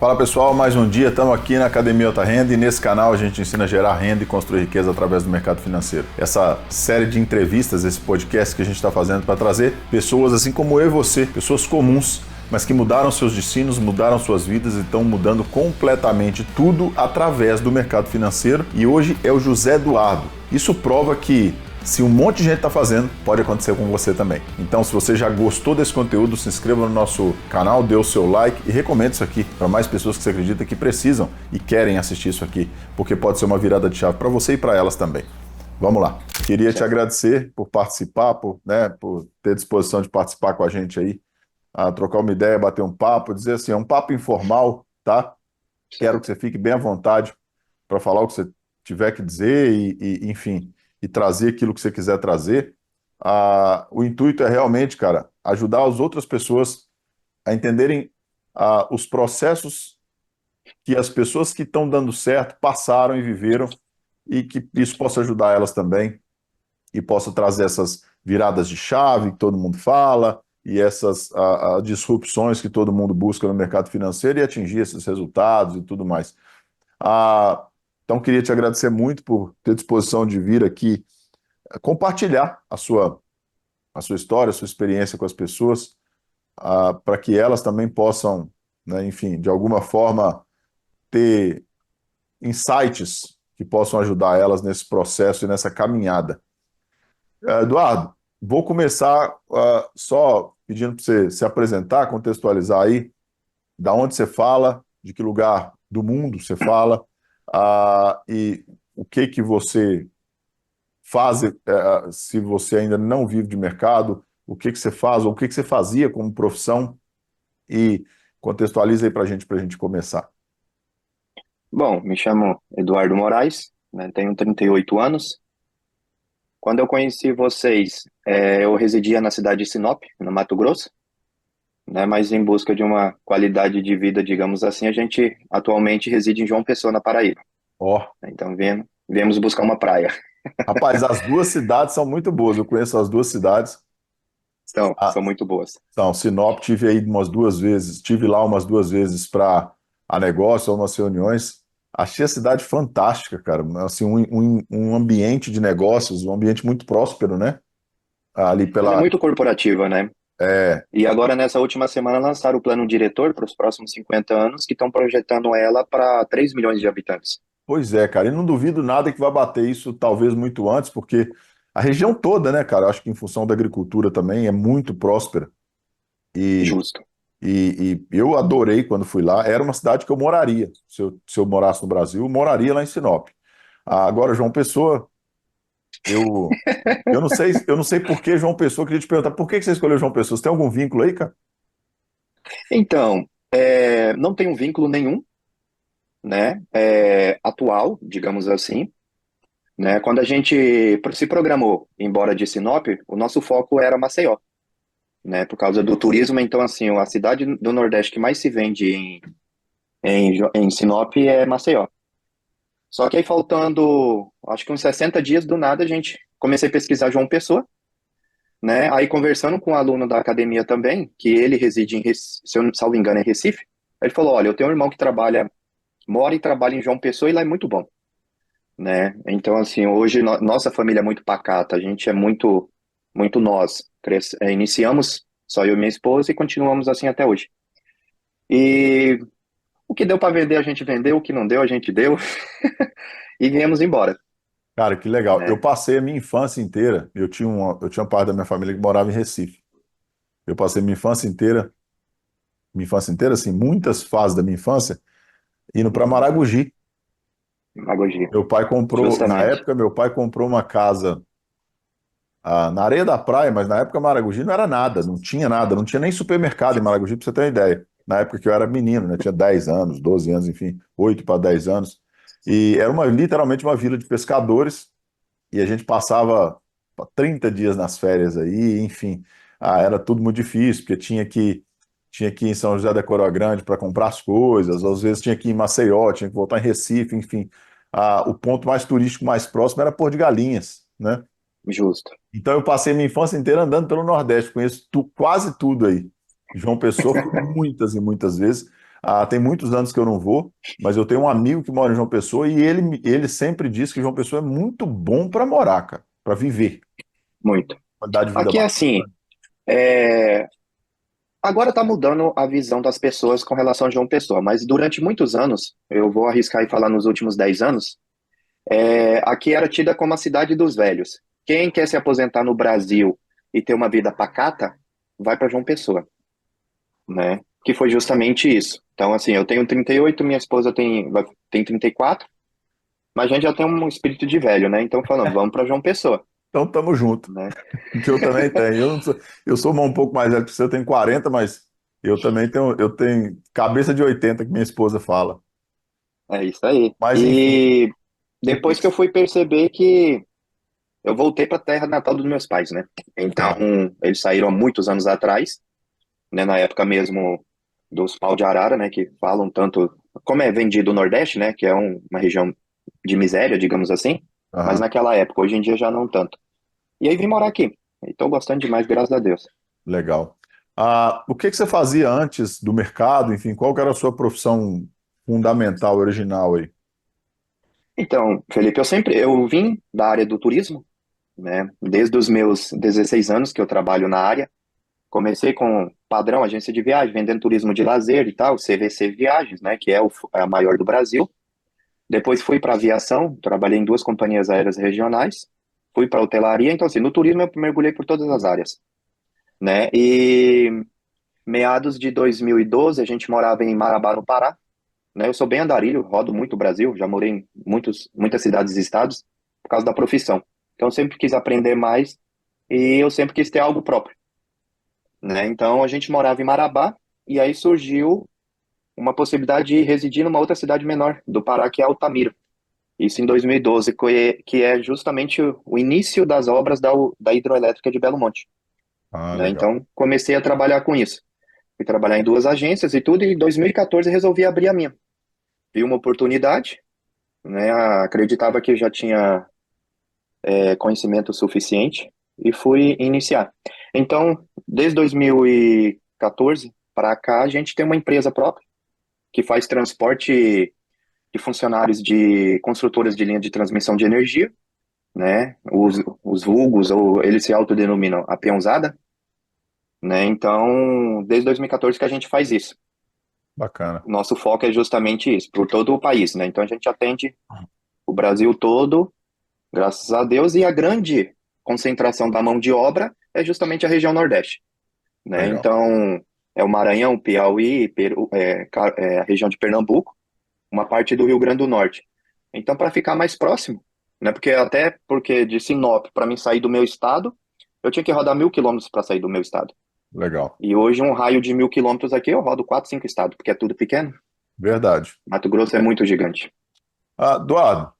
Fala pessoal, mais um dia, estamos aqui na Academia Alta Renda e nesse canal a gente ensina a gerar renda e construir riqueza através do mercado financeiro. Essa série de entrevistas, esse podcast que a gente está fazendo para trazer pessoas assim como eu e você, pessoas comuns, mas que mudaram seus destinos, mudaram suas vidas e estão mudando completamente tudo através do mercado financeiro. E hoje é o José Eduardo. Isso prova que se um monte de gente está fazendo, pode acontecer com você também. Então, se você já gostou desse conteúdo, se inscreva no nosso canal, dê o seu like e recomende isso aqui para mais pessoas que você acredita que precisam e querem assistir isso aqui, porque pode ser uma virada de chave para você e para elas também. Vamos lá. Queria te agradecer por participar, por ter disposição de participar com a gente aí, a trocar uma ideia, bater um papo, dizer assim, é um papo informal, tá? Quero que você fique bem à vontade para falar o que você tiver que dizer enfim, e trazer aquilo que você quiser trazer. O intuito é realmente, cara, ajudar as outras pessoas a entenderem os processos que as pessoas que estão dando certo passaram e viveram e que isso possa ajudar elas também e possa trazer essas viradas de chave que todo mundo fala e essas disrupções que todo mundo busca no mercado financeiro e atingir esses resultados e tudo mais. Então, queria te agradecer muito por ter disposição de vir aqui compartilhar a sua história, a sua experiência com as pessoas, para que elas também possam, né, enfim, de alguma forma, ter insights que possam ajudar elas nesse processo e nessa caminhada. Eduardo, vou começar só pedindo para você se apresentar, contextualizar aí, da onde você fala, de que lugar do mundo você fala, e o que você faz, se você ainda não vive de mercado, o que você faz, ou o que você fazia como profissão, e contextualiza aí para a gente começar. Bom, me chamo Eduardo Moraes, né, tenho 38 anos. Quando eu conheci vocês, eu residia na cidade de Sinop, no Mato Grosso, né, mas em busca de uma qualidade de vida, digamos assim, a gente atualmente reside em João Pessoa, na Paraíba. Ó, Então, viemos buscar uma praia. rapaz, as duas cidades são muito boas, eu conheço as duas cidades. São muito boas. Então, Sinop, tive aí umas duas vezes, tive lá umas duas vezes para a negócio, umas reuniões. Achei a cidade fantástica, cara. Assim, um ambiente de negócios, um ambiente muito próspero, né? Ali Ela é pela. muito corporativa, né? É, E agora, nessa última semana, lançaram o plano diretor para os próximos 50 anos, que estão projetando ela para 3 milhões de habitantes. pois é, cara. E não duvido nada que vai bater isso talvez muito antes, porque a região toda, né, cara? Acho que em função da agricultura também é muito próspera. E, Justo. e eu adorei quando fui lá. Era uma cidade que eu moraria. Se eu morasse no Brasil, eu moraria lá em Sinop. Agora, João Pessoa, eu, eu não sei por que João Pessoa. Queria te perguntar, por que você escolheu João Pessoa? Você tem algum vínculo aí, cara? Então, não tem um vínculo nenhum, né, atual, digamos assim, né? Quando a gente se programou embora de Sinop, o nosso foco era Maceió, né? Por causa do turismo, então assim, a cidade do Nordeste que mais se vende em Sinop é Maceió. Só que aí faltando, acho que uns 60 dias do nada, a gente comecei a pesquisar João Pessoa, né? Aí conversando com um aluno da academia também, que ele reside se eu não salvo engano, em Recife, ele falou: olha, eu tenho um irmão que mora e trabalha em João Pessoa e lá é muito bom, né? Então, assim, hoje nossa família é muito pacata, a gente é muito nós. Iniciamos só eu e minha esposa e continuamos assim até hoje. E o que deu para vender, a gente vendeu, o que não deu, a gente deu e viemos embora, Cara, que legal. Eu né? passei a minha infância inteira. Eu tinha parte da minha família que morava em Recife. Eu passei minha infância inteira, assim, muitas fases da minha infância, indo para Maragogi. Demagogia, Meu pai comprou, na justamente. época, meu pai comprou uma casa na areia da praia, mas na época Maragogi não era nada, não tinha nada, não tinha nem supermercado em Maragogi, para você ter uma ideia. Na época que eu era menino, né? Tinha 10 anos, 12 anos, enfim, 8 para 10 anos. E era literalmente uma vila de pescadores, e a gente passava 30 dias nas férias aí, enfim. Era tudo muito difícil, porque tinha que ir em São José da Coroa Grande para comprar as coisas, às vezes tinha que ir em Maceió, tinha que voltar em Recife, enfim. O ponto mais turístico mais próximo era Porto de Galinhas, né? Justo. Então eu passei minha infância inteira andando pelo Nordeste, conheço quase tudo aí. João Pessoa fui muitas e muitas vezes. Tem muitos anos que eu não vou, mas eu tenho um amigo que mora em João Pessoa e ele sempre diz que João Pessoa é muito bom para morar, cara, para viver. Muito. Qualidade de vida Aqui é assim, bacana. é, agora está mudando a visão das pessoas com relação a João Pessoa, mas durante muitos anos, eu vou arriscar e falar nos últimos 10 anos, aqui era tida como a cidade dos velhos. Quem quer se aposentar no Brasil e ter uma vida pacata, vai para João Pessoa, né? Que foi justamente isso. Então, assim, eu tenho 38, minha esposa tem 34, mas a gente já tem um espírito de velho, né? Então, falando, vamos para João Pessoa, Então, tamo junto. né? Que eu também tenho. Eu sou um pouco mais velho que você, eu tenho 40, mas eu tenho cabeça de 80 que minha esposa fala. É isso aí. Mas enfim, E o que depois que que eu você... fui perceber que eu voltei para a terra natal dos meus pais, né? Então, Tá. eles saíram há muitos anos atrás, né? Na época mesmo dos pau de arara, né? Que falam tanto, como é vendido o Nordeste, né? Que é uma região de miséria, digamos assim. Mas Aham, naquela época, hoje em dia já não tanto. E aí vim morar aqui. E tô gostando demais, graças a Deus. legal. O que que você fazia antes do mercado? Enfim, qual que era a sua profissão fundamental, original aí? Então, Felipe, eu vim da área do turismo, né? Desde os meus 16 anos que eu trabalho na área. Comecei com padrão agência de viagem, vendendo turismo de lazer e tal, CVC Viagens, né, que é a maior do Brasil. Depois fui para aviação, trabalhei em duas companhias aéreas regionais. Fui para hotelaria, então assim, no turismo eu mergulhei por todas as áreas, né? E meados de 2012 a gente morava em Marabá, no Pará, né? Eu sou bem andarilho, rodo muito o Brasil, já morei em muitas cidades e estados por causa da profissão. Então eu sempre quis aprender mais e eu sempre quis ter algo próprio, né? Então a gente morava em Marabá e aí surgiu uma possibilidade de residir numa outra cidade menor do Pará, que é Altamira. Isso em 2012, que é justamente o início das obras da hidroelétrica de Belo Monte, né? Legal. Então comecei a trabalhar com isso. Fui trabalhar em duas agências e tudo, e em 2014 resolvi abrir a minha. Vi uma oportunidade, né? Acreditava que já tinha conhecimento suficiente e fui iniciar. Então, desde 2014 para cá, a gente tem uma empresa própria que faz transporte de funcionários de construtoras de linha de transmissão de energia, né? Os vulgos, ou eles se autodenominam a peãozada, né? Então, desde 2014 que a gente faz isso. Bacana. Nosso foco é justamente isso, por todo o país, né? Então a gente atende o Brasil todo, graças a Deus, e a grande concentração da mão de obra é justamente a região Nordeste, né? Legal. Então, é o Maranhão, Piauí, a região de Pernambuco, uma parte do Rio Grande do Norte. Então, para ficar mais próximo, né? Porque de Sinop, para mim sair do meu estado, eu tinha que rodar 1.000 quilômetros para sair do meu estado. Legal. E hoje, um raio de 1.000 quilômetros aqui, eu rodo 4, 5 estados, porque é tudo pequeno. Verdade. Mato Grosso é muito gigante. Eduardo,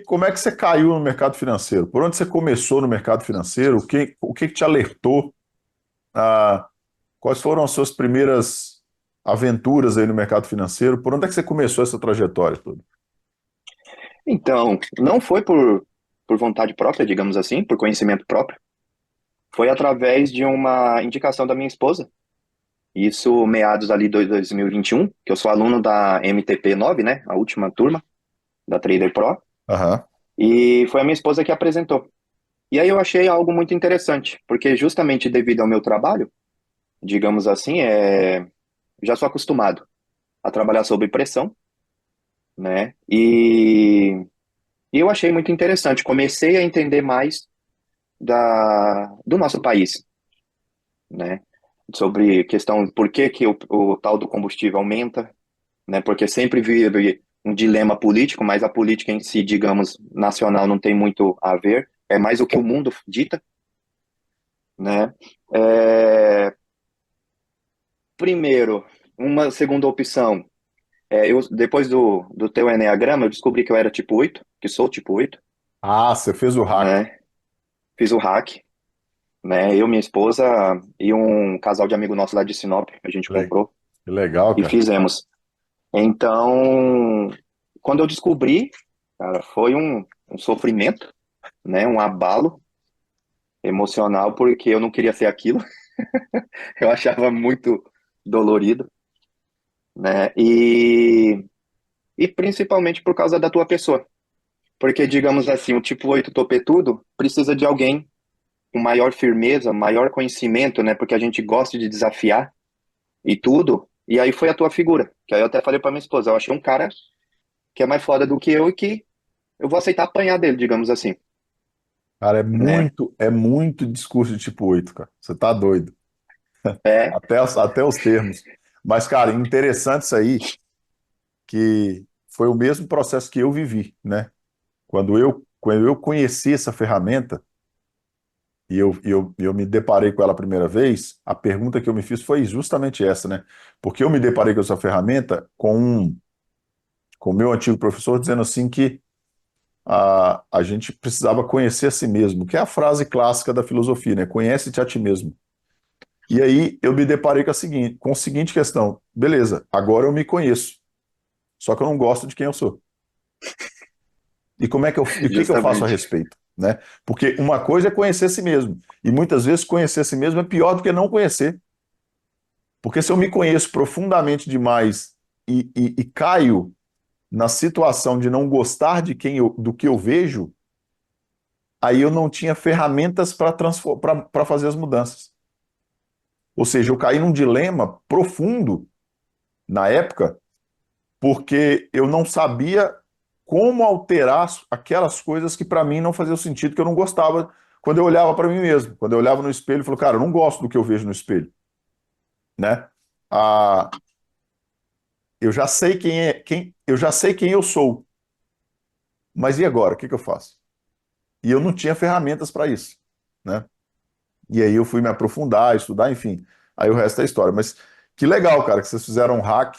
como é que você caiu no mercado financeiro? Por onde você começou no mercado financeiro? O que que te alertou? Ah, quais foram as suas primeiras aventuras aí no mercado financeiro? Por onde é que você começou essa trajetória toda? Então, não foi por vontade própria, digamos assim, por conhecimento próprio. Foi através de uma indicação da minha esposa. Isso meados ali de 2021, que eu sou aluno da MTP 9, né? A última turma da Trader Pro. Aham, E foi a minha esposa que apresentou. E aí eu achei algo muito interessante, porque justamente devido ao meu trabalho, digamos assim, já sou acostumado a trabalhar sob pressão, né? E eu achei muito interessante. Comecei a entender mais do nosso país, né? Sobre questão por que que o tal do combustível aumenta, né? Porque sempre vive um dilema político, mas a política em si, digamos, nacional não tem muito a ver. É mais o que o mundo dita, né? É, primeiro, uma segunda opção. Depois do teu enneagrama, eu descobri que eu era tipo 8, que sou tipo 8, você fez o hack. né? Fiz o hack, né? Eu, minha esposa e um casal de amigo nosso lá de Sinop, a gente Le- comprou Que legal, e cara. fizemos. Então, quando eu descobri, cara, foi um sofrimento, né? Um abalo emocional, porque eu não queria ser aquilo. Eu achava muito dolorido, né? E principalmente por causa da tua pessoa. Porque, digamos assim, o tipo 8 topetudo precisa de alguém com maior firmeza, maior conhecimento, né? Porque a gente gosta de desafiar e tudo. E aí foi a tua figura. Que aí eu até falei pra minha esposa, eu achei um cara que é mais foda do que eu e que eu vou aceitar apanhar dele, digamos assim, Cara, né? é muito discurso de tipo 8, cara. Você tá doido. É, Até os termos. Mas, cara, interessante isso aí, que foi o mesmo processo que eu vivi, né? Quando eu conheci essa ferramenta e eu me deparei com ela a primeira vez, a pergunta que eu me fiz foi justamente essa, né? Porque eu me deparei com essa ferramenta com o meu antigo professor dizendo assim que a gente precisava conhecer a si mesmo, que é a frase clássica da filosofia, né? Conhece-te a ti mesmo. E aí eu me deparei com a seguinte questão: beleza, agora eu me conheço, só que eu não gosto de quem eu sou. E e o que que eu faço a justamente. respeito, né? Porque uma coisa é conhecer a si mesmo, e muitas vezes conhecer a si mesmo é pior do que não conhecer. Porque se eu me conheço profundamente demais e caio na situação de não gostar do que eu vejo, aí eu não tinha ferramentas para fazer as mudanças. Ou seja, eu caí num dilema profundo na época, porque eu não sabia como alterar aquelas coisas que para mim não faziam sentido, que eu não gostava quando eu olhava para mim mesmo. Quando eu olhava no espelho, eu falei, cara, eu não gosto do que eu vejo no espelho, né? Ah, eu já sei quem eu sou, mas e agora? O que que eu faço? E eu não tinha ferramentas para isso, né? E aí eu fui me aprofundar, estudar, enfim. Aí o resto é história. Mas que legal, cara, que vocês fizeram um hack.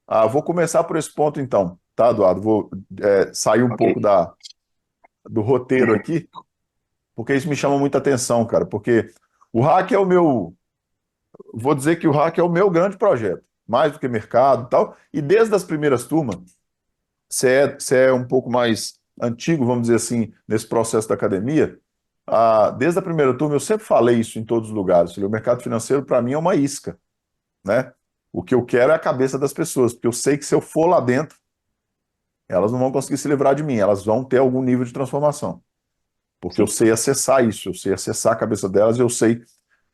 Ah, vou começar por esse ponto então, tá, Eduardo? Vou sair um Ok. pouco do roteiro aqui, porque isso me chama muita atenção, cara. Porque o hack é o meu. Vou dizer que o hack é o meu grande projeto, mais do que mercado e tal. E desde as primeiras turmas, você é um pouco mais antigo, vamos dizer assim, nesse processo da academia. Desde a primeira turma, eu sempre falei isso em todos os lugares. O mercado financeiro, para mim, é uma isca, né? O que eu quero é a cabeça das pessoas, porque eu sei que se eu for lá dentro, elas não vão conseguir se livrar de mim, elas vão ter algum nível de transformação, porque eu Sim, sei acessar isso, eu sei acessar a cabeça delas, eu sei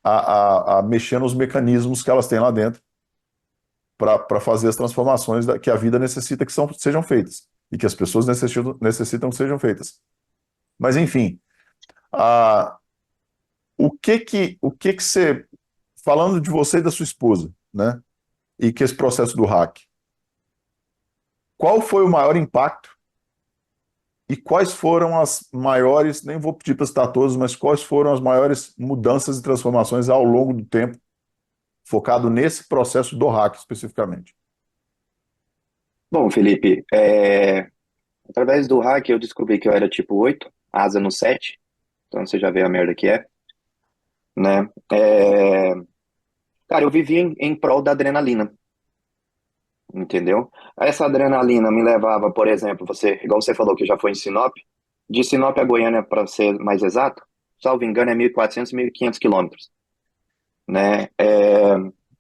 a mexer nos mecanismos que elas têm lá dentro para fazer as transformações que a vida necessita sejam feitas e que as pessoas necessitam que sejam feitas. Mas, enfim, a, o que que você, falando de você e da sua esposa, né, e que esse processo do hack, qual foi o maior impacto e quais foram as maiores, nem vou pedir para citar todos, mas quais foram as maiores mudanças e transformações ao longo do tempo, focado nesse processo do hack especificamente? Bom, Felipe, através do hack eu descobri que eu era tipo 8, asa no 7, então você já vê a merda que é, né? Cara, eu vivi em prol da adrenalina, entendeu? Essa adrenalina me levava, por exemplo, igual você falou que já foi em Sinop, de Sinop a Goiânia, para ser mais exato, salvo engano, é 1.400, 1.500 quilômetros, né?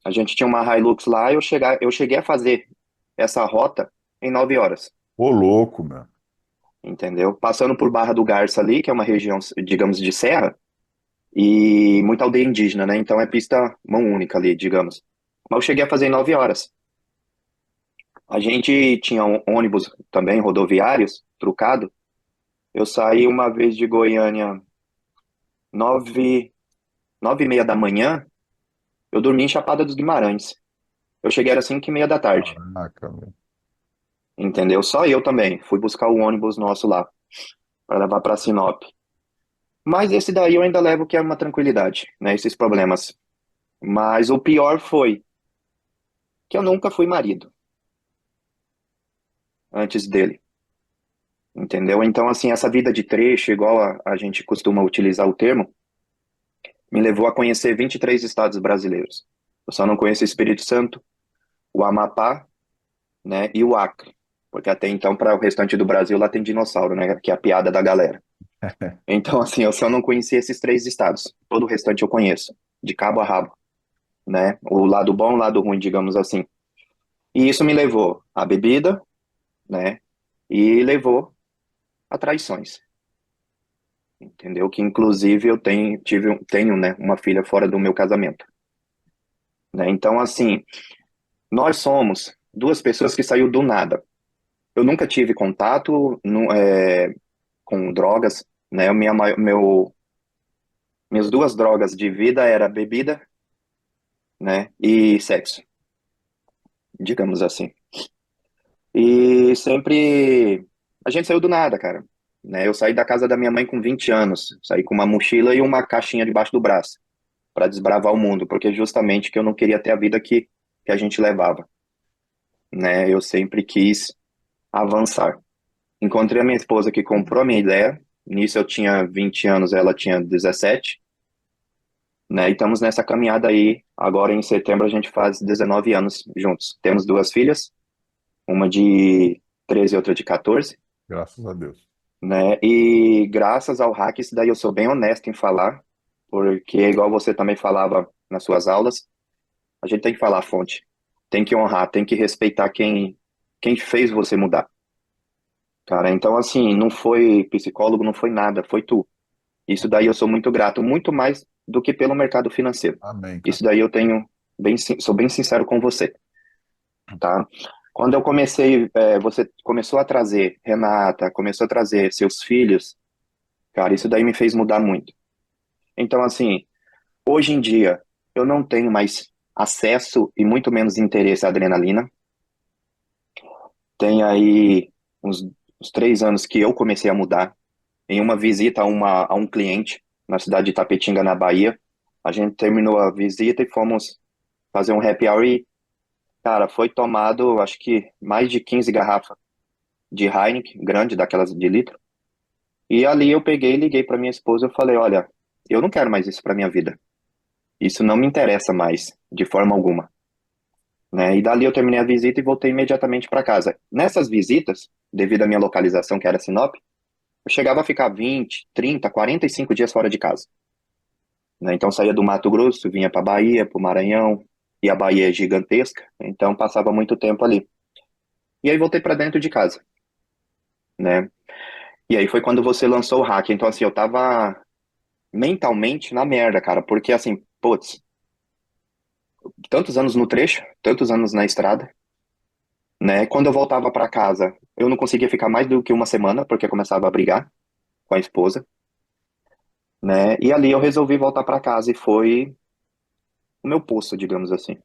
A gente tinha uma Hilux lá, eu cheguei a fazer essa rota em 9 horas. Ô, louco, meu. Entendeu? Passando por Barra do Garça ali, que é uma região, digamos, de serra, e muita aldeia indígena, né? Então é pista mão única ali, digamos. Mas eu cheguei a fazer em 9 horas. A gente tinha ônibus também, rodoviários, trucado. Eu saí uma vez de Goiânia, 9, 9:30 da manhã, eu dormi em Chapada dos Guimarães. Eu cheguei era 5:30 da tarde, Caraca, meu. entendeu? Só eu também. Fui buscar o ônibus nosso lá, para levar para Sinop. Mas esse daí eu ainda levo que é uma tranquilidade, né? Esses problemas. Mas o pior foi que eu nunca fui marido antes dele, entendeu? Então, assim, essa vida de trecho, igual a gente costuma utilizar o termo, me levou a conhecer 23 estados brasileiros. Eu só não conheço o Espírito Santo, o Amapá, né, e o Acre, porque até então, para o restante do Brasil, lá tem dinossauro, né, que é a piada da galera. Então, assim, eu só não conheci esses três estados. Todo o restante eu conheço, de cabo a rabo, né? O lado bom, o lado ruim, digamos assim. E isso me levou à bebida, né? E levou a traições, entendeu? Que inclusive eu tenho, né, uma filha fora do meu casamento, né? Então, assim, nós somos duas pessoas que saiu do nada. Eu nunca tive contato com drogas, né? Minhas duas drogas de vida era bebida, né? E sexo, digamos assim. E sempre a gente saiu do nada, cara. Né? Eu saí da casa da minha mãe com 20 anos, saí com uma mochila e uma caixinha debaixo do braço para desbravar o mundo, porque justamente que eu não queria ter a vida que a gente levava, né? Eu sempre quis avançar. Encontrei a minha esposa que comprou a minha ideia. Nisso eu tinha 20 anos, ela tinha 17, né? E estamos nessa caminhada aí. Agora em setembro a gente faz 19 anos juntos. Temos duas filhas, uma de 13 e outra de 14, Graças a Deus. né? E graças ao hack, isso daí eu sou bem honesto em falar, porque igual você também falava nas suas aulas, a gente tem que falar a fonte, tem que honrar, tem que respeitar quem fez você mudar, cara. Então, assim, não foi psicólogo, não foi nada, foi tu. Isso daí eu sou muito grato, muito mais do que pelo mercado financeiro. Amém, cara. Isso daí eu tenho sou bem sincero com você, tá? Quando eu comecei, você começou a trazer Renata, começou a trazer seus filhos, cara, isso daí me fez mudar muito. Então, assim, hoje em dia, eu não tenho mais acesso e muito menos interesse à adrenalina. Tem aí uns 3 anos que eu comecei a mudar. Em uma visita a um cliente na cidade de Tapetinga, na Bahia, a gente terminou a visita e fomos fazer um happy hour e, cara, foi tomado, acho que mais de 15 garrafas de Heineken, grande, daquelas de litro. E ali eu peguei e liguei para minha esposa e falei, olha, eu não quero mais isso para minha vida. Isso não me interessa mais, de forma alguma, né? E dali eu terminei a visita e voltei imediatamente para casa. Nessas visitas, devido à minha localização, que era Sinop, eu chegava a ficar 20, 30, 45 dias fora de casa, né? Então saía do Mato Grosso, vinha para Bahia, para o Maranhão, e a Bahia é gigantesca, então passava muito tempo ali. E aí voltei para dentro de casa, né? E aí foi quando você lançou o hack. Então assim, eu tava mentalmente na merda, cara, porque assim, putz, tantos anos no trecho, tantos anos na estrada, né? Quando eu voltava para casa, eu não conseguia ficar mais do que uma semana, porque eu começava a brigar com a esposa, né? E ali eu resolvi voltar para casa e foi o meu poço, digamos assim.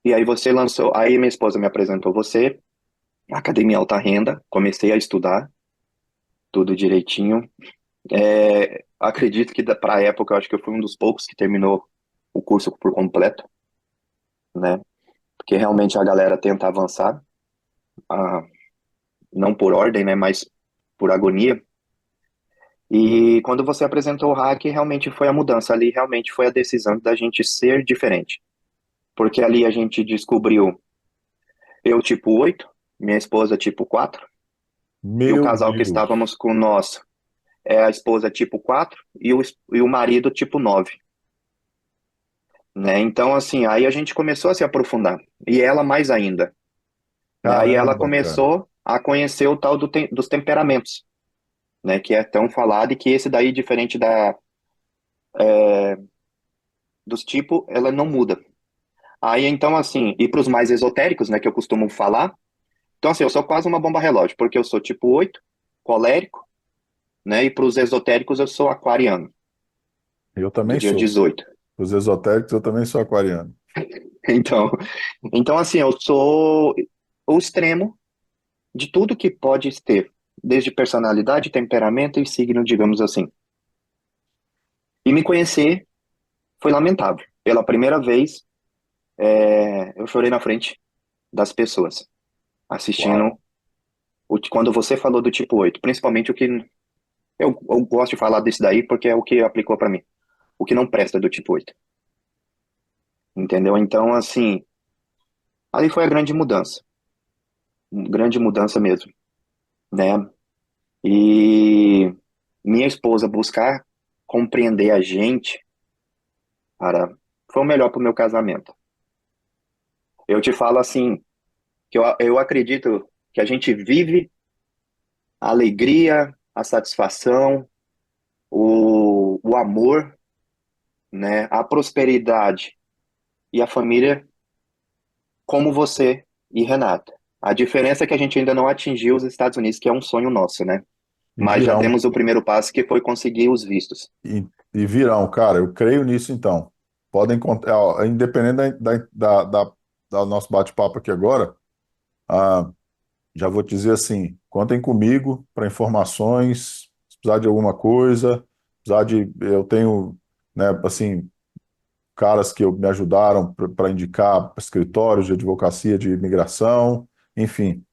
E aí você lançou, aí minha esposa me apresentou você, Academia Alta Renda, comecei a estudar tudo direitinho. Acredito que para a época eu acho que eu fui um dos poucos que terminou o curso por completo, né? Porque realmente a galera tenta avançar, ah, não por ordem, né? Mas por agonia. E quando você apresentou o hack, realmente foi a mudança. Ali realmente foi a decisão da gente ser diferente. Porque ali a gente descobriu eu tipo 8, minha esposa tipo 4 e o Meu casal que Deus. estávamos com nós é a esposa tipo 4 e o marido tipo 9, né? Então, assim, aí a gente começou a se aprofundar. E ela mais ainda, né? Aí ela Caramba, cara. começou a conhecer o tal dos temperamentos, né? Que é tão falado e que esse daí, diferente dos tipos, ela não muda. Aí, então, assim, e para os mais esotéricos, né, que eu costumo falar, então, assim, eu sou quase uma bomba relógio, porque eu sou tipo 8 colérico, né, e para os esotéricos eu sou aquariano, Eu do também dia sou. 18. Os esotéricos, eu também sou aquariano. Então, então, assim, eu sou o extremo de tudo que pode ter, desde personalidade, temperamento e signo, digamos assim. E me conhecer foi lamentável. Pela primeira vez, eu chorei na frente das pessoas, Uau. assistindo quando você falou do tipo 8, principalmente o que eu gosto de falar desse daí porque é o que aplicou pra mim. O que não presta do tipo 8, entendeu? Então, assim, ali foi a grande mudança. Grande mudança mesmo, né? E minha esposa buscar compreender a gente, cara, foi o melhor pro meu casamento. Eu te falo assim, que eu acredito que a gente vive a alegria, a satisfação, o amor, né, a prosperidade e a família como você e Renata. A diferença é que a gente ainda não atingiu os Estados Unidos, que é um sonho nosso, né? E Mas já virão, demos o primeiro passo, que foi conseguir os vistos. e virão, cara, eu creio nisso então. Podem contar, ó, independente da nosso bate-papo aqui agora, ah, já vou te dizer assim, contem comigo para informações, se precisar de alguma coisa, eu tenho, né, assim, caras que me ajudaram para indicar escritórios de advocacia de imigração, enfim,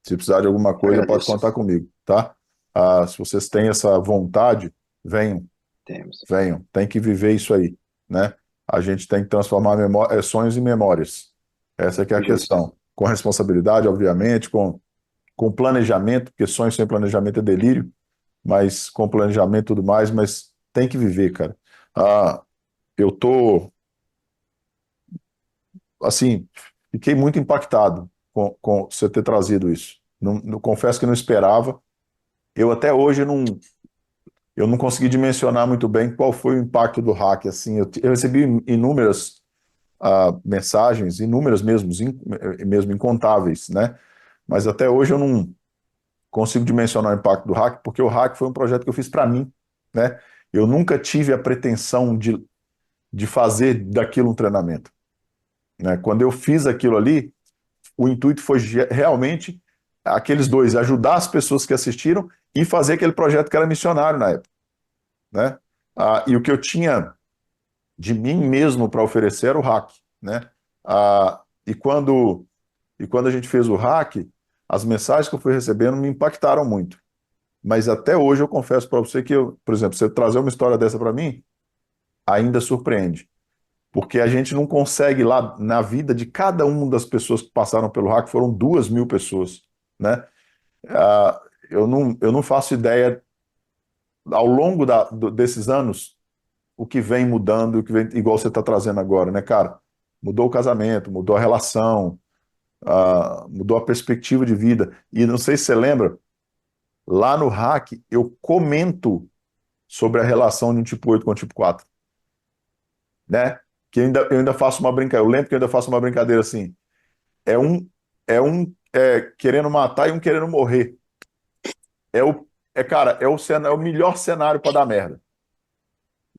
se precisar de alguma coisa, pode Agradeço. contar comigo, tá? Ah, se vocês têm essa vontade, venham, Temos. venham, tem que viver isso aí, né? A gente tem que transformar sonhos em memórias. Essa que é a Justo. questão. Com responsabilidade, obviamente, com planejamento, porque sonho sem planejamento é delírio, mas com planejamento e tudo mais, mas tem que viver, cara. Ah, eu tô, assim, fiquei muito impactado com você ter trazido isso. Confesso que não esperava. Eu até hoje eu não consegui dimensionar muito bem qual foi o impacto do hack. Assim, eu recebi inúmeras mensagens, inúmeras mesmo, mesmo incontáveis, né? Mas até hoje eu não consigo dimensionar o impacto do hack, porque o hack foi um projeto que eu fiz para mim, né? Eu nunca tive a pretensão de fazer daquilo um treinamento, né? Quando eu fiz aquilo ali, o intuito foi realmente aqueles dois, ajudar as pessoas que assistiram e fazer aquele projeto que era missionário na época, né? E o que eu tinha de mim mesmo para oferecer era o hack, né? Ah, e quando a gente fez o hack, as mensagens que eu fui recebendo me impactaram muito. Mas até hoje eu confesso para você que, por exemplo, você trazer uma história dessa para mim, ainda surpreende. Porque a gente não consegue lá, na vida de cada uma das pessoas que passaram pelo hack, foram 2.000 pessoas, né? Ah, eu não faço ideia, ao longo desses anos, o que vem mudando, o que vem, igual você está trazendo agora, né, cara? Mudou o casamento, mudou a relação, mudou a perspectiva de vida. E não sei se você lembra, lá no hack eu comento sobre a relação de um tipo 8 com um tipo 4, né? Que eu ainda faço uma brincadeira. Eu lembro que eu ainda faço uma brincadeira assim. É um querendo matar e um querendo morrer. Cara, é o melhor cenário para dar merda.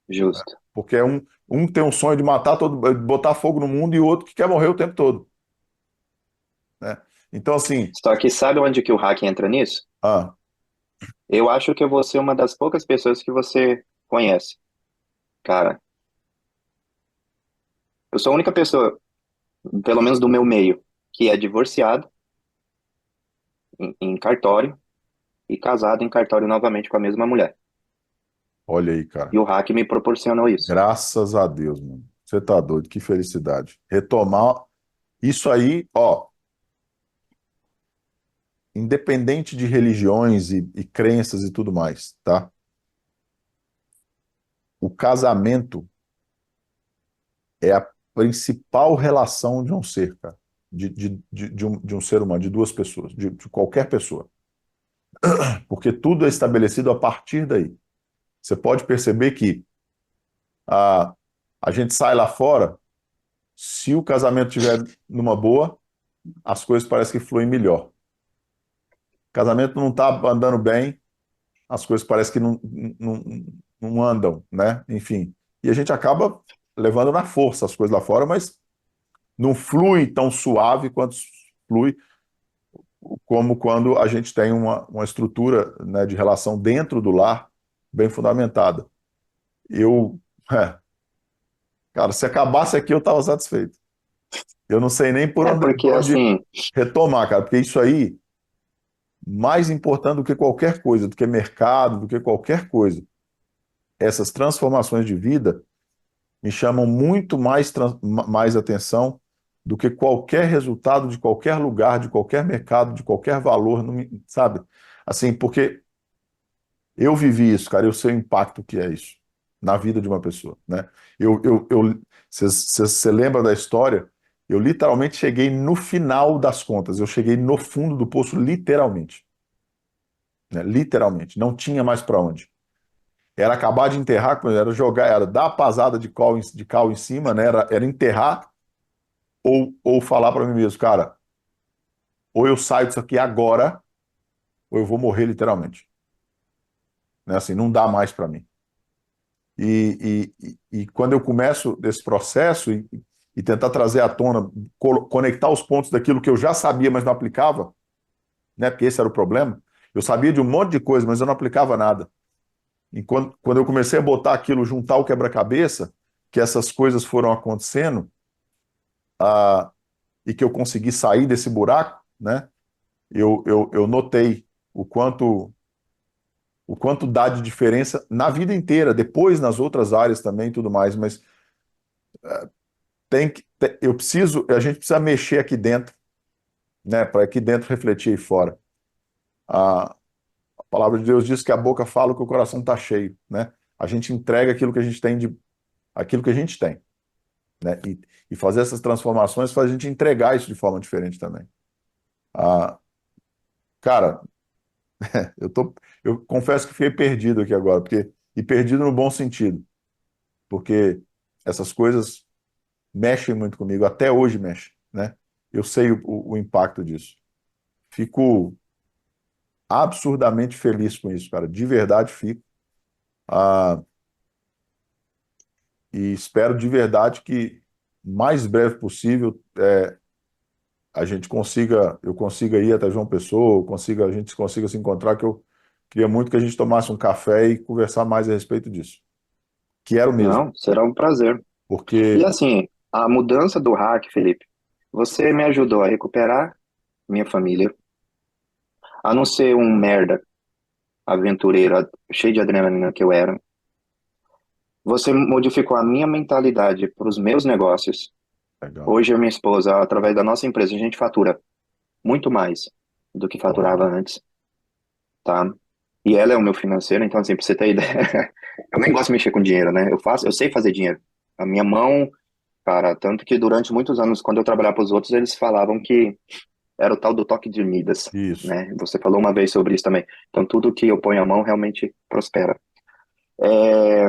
Justo. Porque um tem um sonho de matar todo, botar fogo no mundo e o outro que quer morrer o tempo todo, né? Então, assim, Só que sabe onde que o hack entra nisso? ah, Eu acho que eu vou ser uma das poucas pessoas que você conhece. Cara, eu sou a única pessoa, pelo menos do meu meio, que é divorciado em cartório e casado em cartório novamente com a mesma mulher. olha aí, cara. E o hack me proporcionou isso. Graças a Deus, mano. Você tá doido, que felicidade. Retomar isso aí, ó, independente de religiões e crenças e tudo mais, tá? O casamento é a principal relação de um ser, cara. De um ser humano, de duas pessoas, de qualquer pessoa. Porque tudo é estabelecido a partir daí. Você pode perceber que a, a gente sai lá fora, se o casamento estiver numa boa, as coisas parecem que fluem melhor. O casamento não está andando bem, as coisas parecem que não, não andam, né? Enfim. E a gente acaba levando na força as coisas lá fora, mas não flui tão suave quanto flui como quando a gente tem uma estrutura, né, de relação dentro do lar bem fundamentada. Eu, é, cara, se acabasse aqui eu estava satisfeito. Eu não sei nem É porque, por onde assim, retomar, cara, porque isso aí, mais importante do que qualquer coisa, do que mercado, do que qualquer coisa, essas transformações de vida me chamam muito mais atenção do que qualquer resultado de qualquer lugar, de qualquer mercado, de qualquer valor, sabe? Assim, porque eu vivi isso, cara, eu sei o impacto que é isso na vida de uma pessoa, né? Você lembra da história? Eu literalmente cheguei no final das contas, eu cheguei no fundo do poço, literalmente. Né? Literalmente, não tinha mais para onde. Era acabar de enterrar, era jogar, era dar a pasada de cal em cima, né? Era enterrar ou falar para mim mesmo, cara, ou eu saio disso aqui agora, ou eu vou morrer literalmente. Né? Assim, não dá mais para mim. E quando eu começo desse processo e tentar trazer à tona, conectar os pontos daquilo que eu já sabia, mas não aplicava, né? Porque esse era o problema. Eu sabia de um monte de coisa, mas eu não aplicava nada. E quando eu comecei a botar aquilo, juntar o quebra-cabeça, que essas coisas foram acontecendo, e que eu consegui sair desse buraco, né? Eu notei o quanto dá de diferença na vida inteira, depois nas outras áreas também e tudo mais, mas a gente precisa mexer aqui dentro, né? Para aqui dentro refletir aí fora. A, a palavra de Deus diz que a boca fala que o coração está cheio, né? A gente entrega aquilo que a gente tem aquilo que a gente tem, né? E fazer essas transformações faz a gente entregar isso de forma diferente também. Ah, cara, eu tô, eu confesso que fiquei perdido aqui agora, e perdido no bom sentido, porque essas coisas mexem muito comigo, até hoje mexe, né? Eu sei o impacto disso. Fico absurdamente feliz com isso, cara. De verdade fico. Ah, e espero de verdade que mais breve possível eu consiga ir até João Pessoa, a gente consiga se encontrar, que eu queria muito que a gente tomasse um café e conversar mais a respeito disso. Quero mesmo, Não, será um prazer. E porque assim, a mudança do hack, Felipe, você me ajudou a recuperar minha família, a não ser um merda aventureiro, cheio de adrenalina que eu era. Você modificou a minha mentalidade para os meus negócios. legal. Hoje, eu e minha esposa, através da nossa empresa, a gente fatura muito mais do que faturava Uau. antes, tá? E ela é o meu financeiro, então, assim, pra você ter ideia, eu nem gosto de mexer com dinheiro, né? Eu sei fazer dinheiro. A minha mão, cara, tanto que durante muitos anos, quando eu trabalhava para os outros, eles falavam que era o tal do toque de Midas, Isso. né? Você falou uma vez sobre isso também. Então, tudo que eu ponho a mão realmente prospera. É,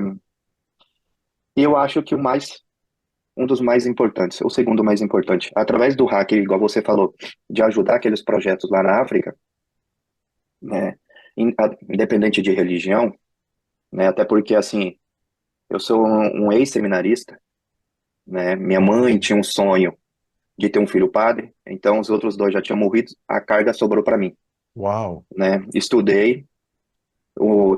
e eu acho que um dos mais importantes, o segundo mais importante, através do hack, igual você falou, de ajudar aqueles projetos lá na África, né? Independente de religião, né? Até porque, assim, eu sou um ex-seminarista, né? Minha mãe tinha um sonho de ter um filho padre, então os outros dois já tinham morrido, a carga sobrou para mim, Uau. né? Estudei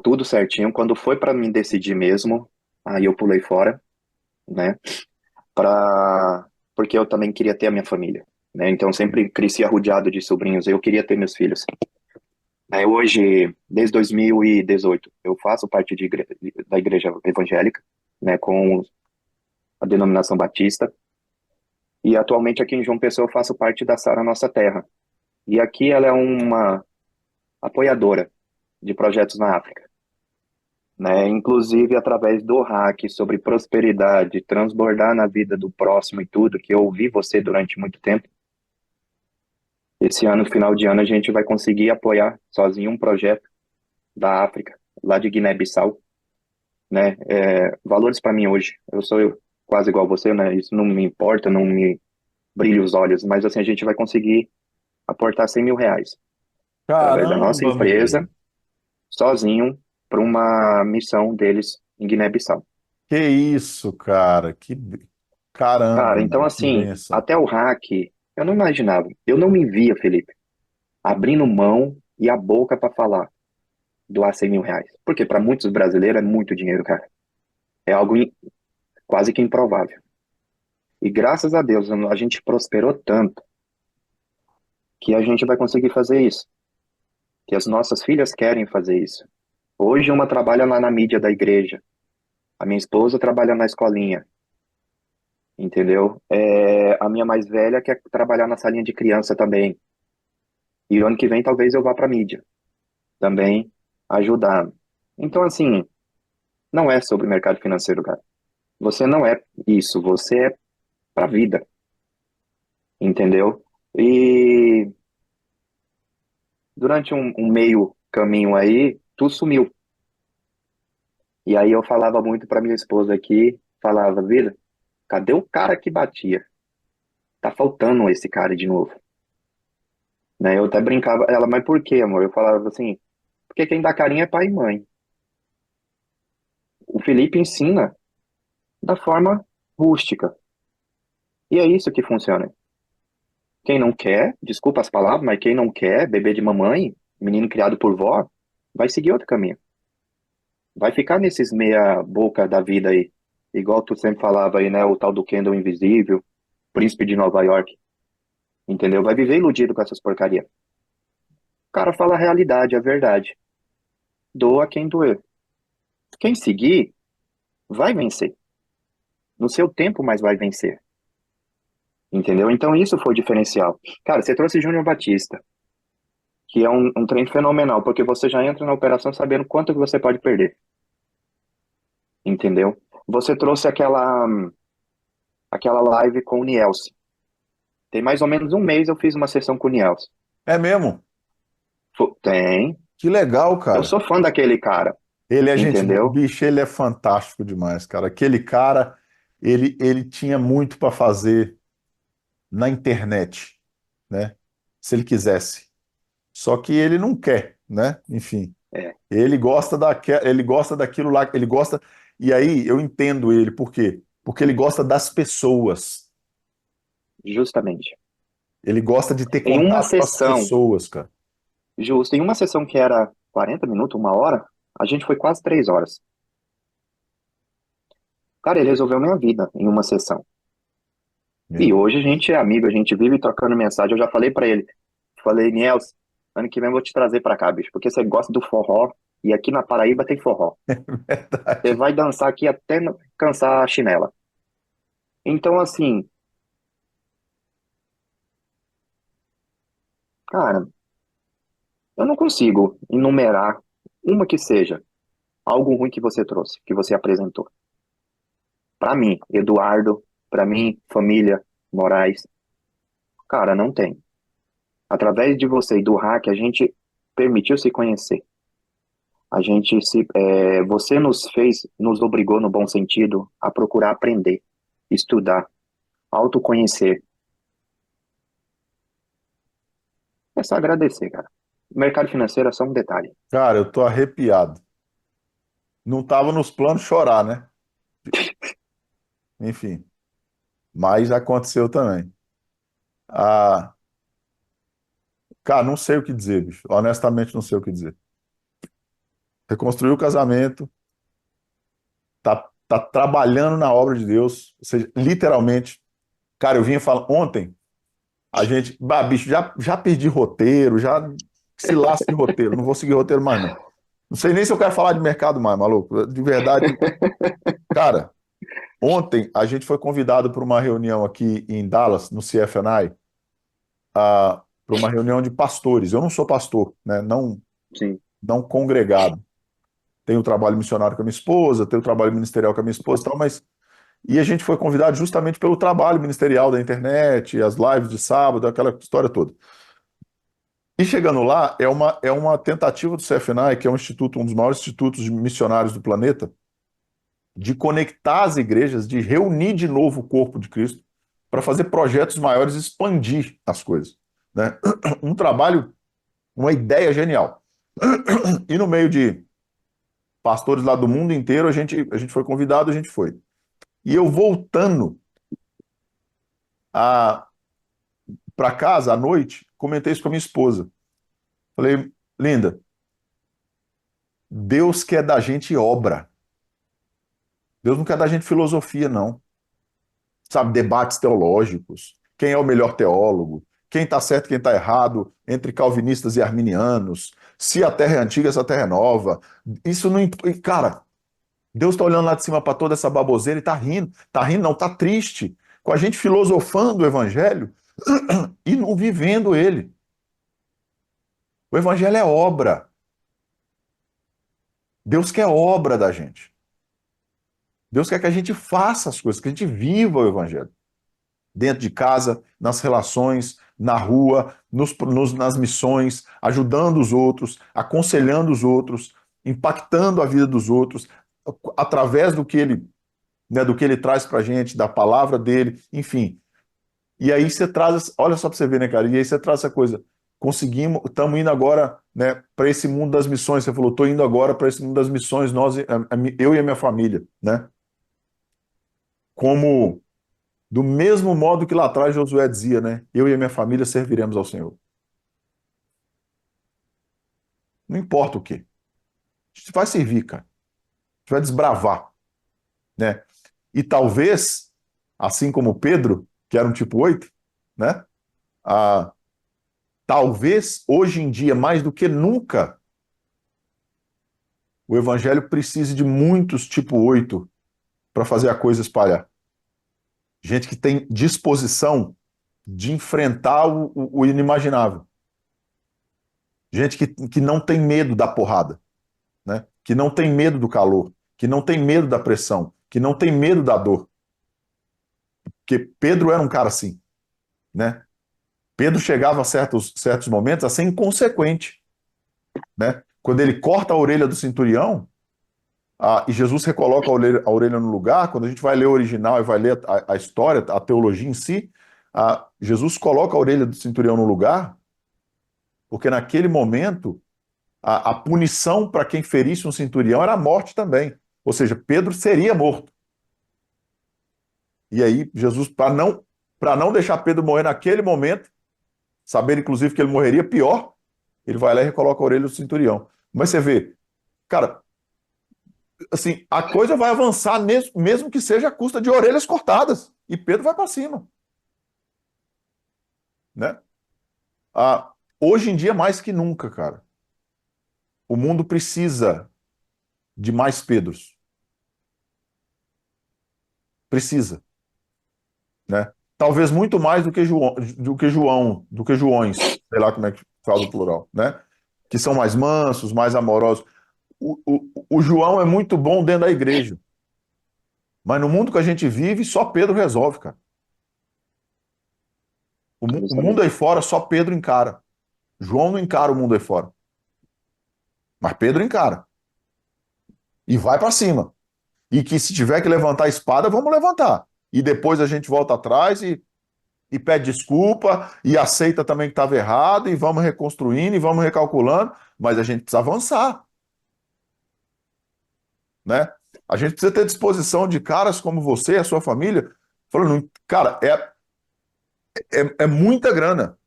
tudo certinho. Quando foi para mim decidir mesmo, aí eu pulei fora, né? Pra, porque eu também queria ter a minha família, né? Então sempre cresci rodeado de sobrinhos, eu queria ter meus filhos. Aí hoje, desde 2018, eu faço parte da igreja evangélica, né? Com a denominação batista. E atualmente aqui em João Pessoa eu faço parte da Sara Nossa Terra. E aqui ela é uma apoiadora de projetos na África, né? Inclusive através do hack sobre prosperidade, transbordar na vida do próximo e tudo, que eu ouvi você durante muito tempo. Esse ano, final de ano, a gente vai conseguir apoiar sozinho um projeto da África, lá de Guiné-Bissau, né? Valores para mim hoje, eu sou quase igual a você, né? Isso não me importa, não me brilha os olhos, mas assim, a gente vai conseguir aportar R$ 100.000 através da nossa Caramba, meu. empresa, sozinho, para uma missão deles em Guiné-Bissau. Que isso, cara. Caramba, Cara, então meu. Que assim, bênção. até o hack, eu não imaginava, eu não me via, Felipe, abrindo mão e a boca para falar, doar R$ 100.000. Porque para muitos brasileiros é muito dinheiro, cara. É algo quase que improvável. E graças a Deus, a gente prosperou tanto que a gente vai conseguir fazer isso. Que as nossas filhas querem fazer isso. Hoje uma trabalha lá na mídia da igreja. A minha esposa trabalha na escolinha. Entendeu? A minha mais velha quer trabalhar na salinha de criança também. E o ano que vem talvez eu vá para mídia também ajudar. Então, assim, não é sobre mercado financeiro, cara. Você não é isso, você é pra vida. entendeu? E durante um meio caminho aí, tu sumiu. E aí eu falava muito pra minha esposa aqui, falava, vida, cadê o cara que batia? Tá faltando esse cara de novo. Né? Eu até brincava, ela, mas por quê, amor? Eu falava assim, porque quem dá carinho é pai e mãe. O Felipe ensina da forma rústica. E é isso que funciona. Quem não quer, desculpa as palavras, mas quem não quer, bebê de mamãe, menino criado por vó, vai seguir outro caminho. Vai ficar nesses meia boca da vida aí. Igual tu sempre falava aí, né? O tal do Kendall Invisível, Príncipe de Nova York, entendeu? Vai viver iludido com essas porcaria. O cara fala a realidade, a verdade. Doa quem doer. Quem seguir, vai vencer. No seu tempo, mas vai vencer. Entendeu? Então isso foi o diferencial. Cara, você trouxe Júnior Batista, que é um trem fenomenal, porque você já entra na operação sabendo quanto que você pode perder. Entendeu? Você trouxe aquela live com o Nielsen. Tem mais ou menos um mês eu fiz uma sessão com o Nielsen. É mesmo? Tem. Que legal, Eu cara. sou fã daquele cara. Ele é gente, Entendeu? bicho, ele é fantástico demais, cara. Aquele cara, ele tinha muito para fazer na internet, né? Se ele quisesse. Só que ele não quer, né? Enfim, É, ele gosta daquilo lá, ele gosta. E aí eu entendo ele, por quê? Porque ele gosta das pessoas. justamente. Ele gosta de ter Em uma contato com as sessão, pessoas, cara. justo, em uma sessão que era 40 minutos, uma hora, a gente foi quase 3 horas. Cara, ele resolveu minha vida em uma sessão. Meu E Deus. hoje a gente é amigo, a gente vive trocando mensagem. Eu já falei pra ele, falei, Niels, ano que vem eu vou te trazer pra cá, bicho, porque você gosta do forró e aqui na Paraíba tem forró. Você Verdade. vai dançar aqui até cansar a chinela. Então, assim, cara, eu não consigo enumerar uma que seja algo ruim que você trouxe, que você apresentou. Pra mim, Eduardo, pra mim, família, Moraes, cara, não tem. Através de você e do hack, a gente permitiu se conhecer. Você nos fez, nos obrigou no bom sentido a procurar aprender, estudar, autoconhecer. É só agradecer, cara. O mercado financeiro é só um detalhe. Cara, eu tô arrepiado. Não tava nos planos chorar, né? Enfim, mas aconteceu também. Ah, cara, não sei o que dizer, bicho. Honestamente, não sei o que dizer. Reconstruiu o casamento, tá trabalhando na obra de Deus, ou seja, literalmente. Cara, eu vinha falando ontem, a gente, bah, bicho, já perdi roteiro, já se lasque roteiro, não vou seguir roteiro mais, não. Não sei nem se eu quero falar de mercado mais, maluco. De verdade, cara, ontem a gente foi convidado para uma reunião aqui em Dallas, no CFNI, para uma reunião de pastores. Eu não sou pastor, né? Não, Sim. não congregado. Tenho o trabalho missionário com a minha esposa, tenho o trabalho ministerial com a minha esposa e tal, mas. E a gente foi convidado justamente pelo trabalho ministerial da internet, as lives de sábado, aquela história toda. E chegando lá, é uma tentativa do CFNI, que é um instituto, um dos maiores institutos missionários do planeta, de conectar as igrejas, de reunir de novo o corpo de Cristo, para fazer projetos maiores e expandir as coisas. Né? Um trabalho, uma ideia genial. E no meio de pastores lá do mundo inteiro, a gente foi convidado, a gente foi. E eu voltando para casa à noite, comentei isso com a minha esposa. Falei, linda, Deus quer da gente obra. Deus não quer da gente filosofia, não. Sabe, debates teológicos. Quem é o melhor teólogo? Quem está certo, quem está errado entre calvinistas e arminianos? Se a terra é antiga, se a terra é nova. Isso não. Cara, Deus está olhando lá de cima para toda essa baboseira e está rindo. Está rindo, não, está triste. Com a gente filosofando o evangelho e não vivendo ele. O evangelho é obra. Deus quer obra da gente. Deus quer que a gente faça as coisas, que a gente viva o evangelho. dentro de casa, nas relações, na rua, nas missões, ajudando os outros, aconselhando os outros, impactando a vida dos outros, através do que ele, né, do que ele traz para a gente, da palavra dele, enfim. E aí você traz, olha só para você ver, né, cara? E aí você traz essa coisa. Conseguimos, estamos indo agora, né, para esse mundo das missões. Você falou, estou indo agora para esse mundo das missões, eu e a minha família, né? Como do mesmo modo que lá atrás Josué dizia, né? Eu e a minha família serviremos ao Senhor. Não importa o quê. A gente vai servir, cara. A gente vai desbravar, né? E talvez, assim como Pedro, que era um tipo 8, né? Ah, talvez hoje em dia, mais do que nunca, o evangelho precise de muitos tipo 8 para fazer a coisa espalhar. Gente que tem disposição de enfrentar o inimaginável. Gente que não tem medo da porrada, né? Que não tem medo do calor, que não tem medo da pressão, que não tem medo da dor. Porque Pedro era um cara assim, né? Pedro chegava a certos momentos a ser inconsequente, né? Quando ele corta a orelha do centurião, e Jesus recoloca a orelha no lugar, quando a gente vai ler o original e vai ler a história, a teologia em si, Jesus coloca a orelha do centurião no lugar, porque naquele momento a punição para quem ferisse um centurião era a morte também. Ou seja, Pedro seria morto. E aí, Jesus, para não deixar Pedro morrer naquele momento, sabendo inclusive que ele morreria pior, ele vai lá e recoloca a orelha do centurião. Mas você vê, cara, assim, a coisa vai avançar mesmo que seja à custa de orelhas cortadas. E Pedro vai para cima, né? Hoje em dia, mais que nunca, cara, o mundo precisa de mais Pedros. Precisa, né? Talvez muito mais do que Joões, sei lá como é que fala o plural, né? Que são mais mansos, mais amorosos. O João é muito bom dentro da igreja, mas no mundo que a gente vive, só Pedro resolve, cara. O mundo Justamente. aí fora, só Pedro encara. João não encara o mundo aí fora, mas Pedro encara. E vai para cima. E que se tiver que levantar a espada, vamos levantar. E depois a gente volta atrás e pede desculpa e aceita também que estava errado e vamos reconstruindo e vamos recalculando, mas a gente precisa avançar, né? A gente precisa ter disposição de caras como você e a sua família, falando, cara, é muita grana.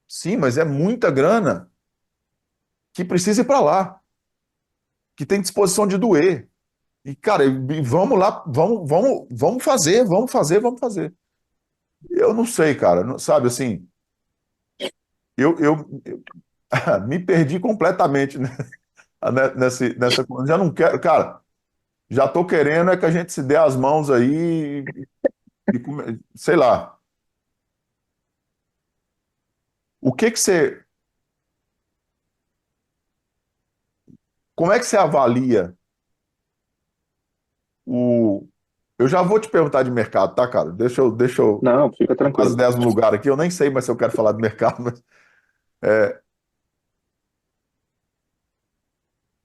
Sim, mas é muita grana que precisa ir para lá, que tem disposição de doer. E, cara, e vamos lá, vamos fazer, vamos fazer, vamos fazer. Eu não sei, cara, sabe assim, eu me perdi completamente, né, nessa coisa. Já não quero, cara, já tô querendo é que a gente se dê as mãos aí sei lá. O que que você, como é que você avalia o eu já vou te perguntar de mercado, tá, cara? Deixa eu Não, fica colocar as tranquilo. ideias no lugar aqui. Eu nem sei mais se eu quero falar de mercado, mas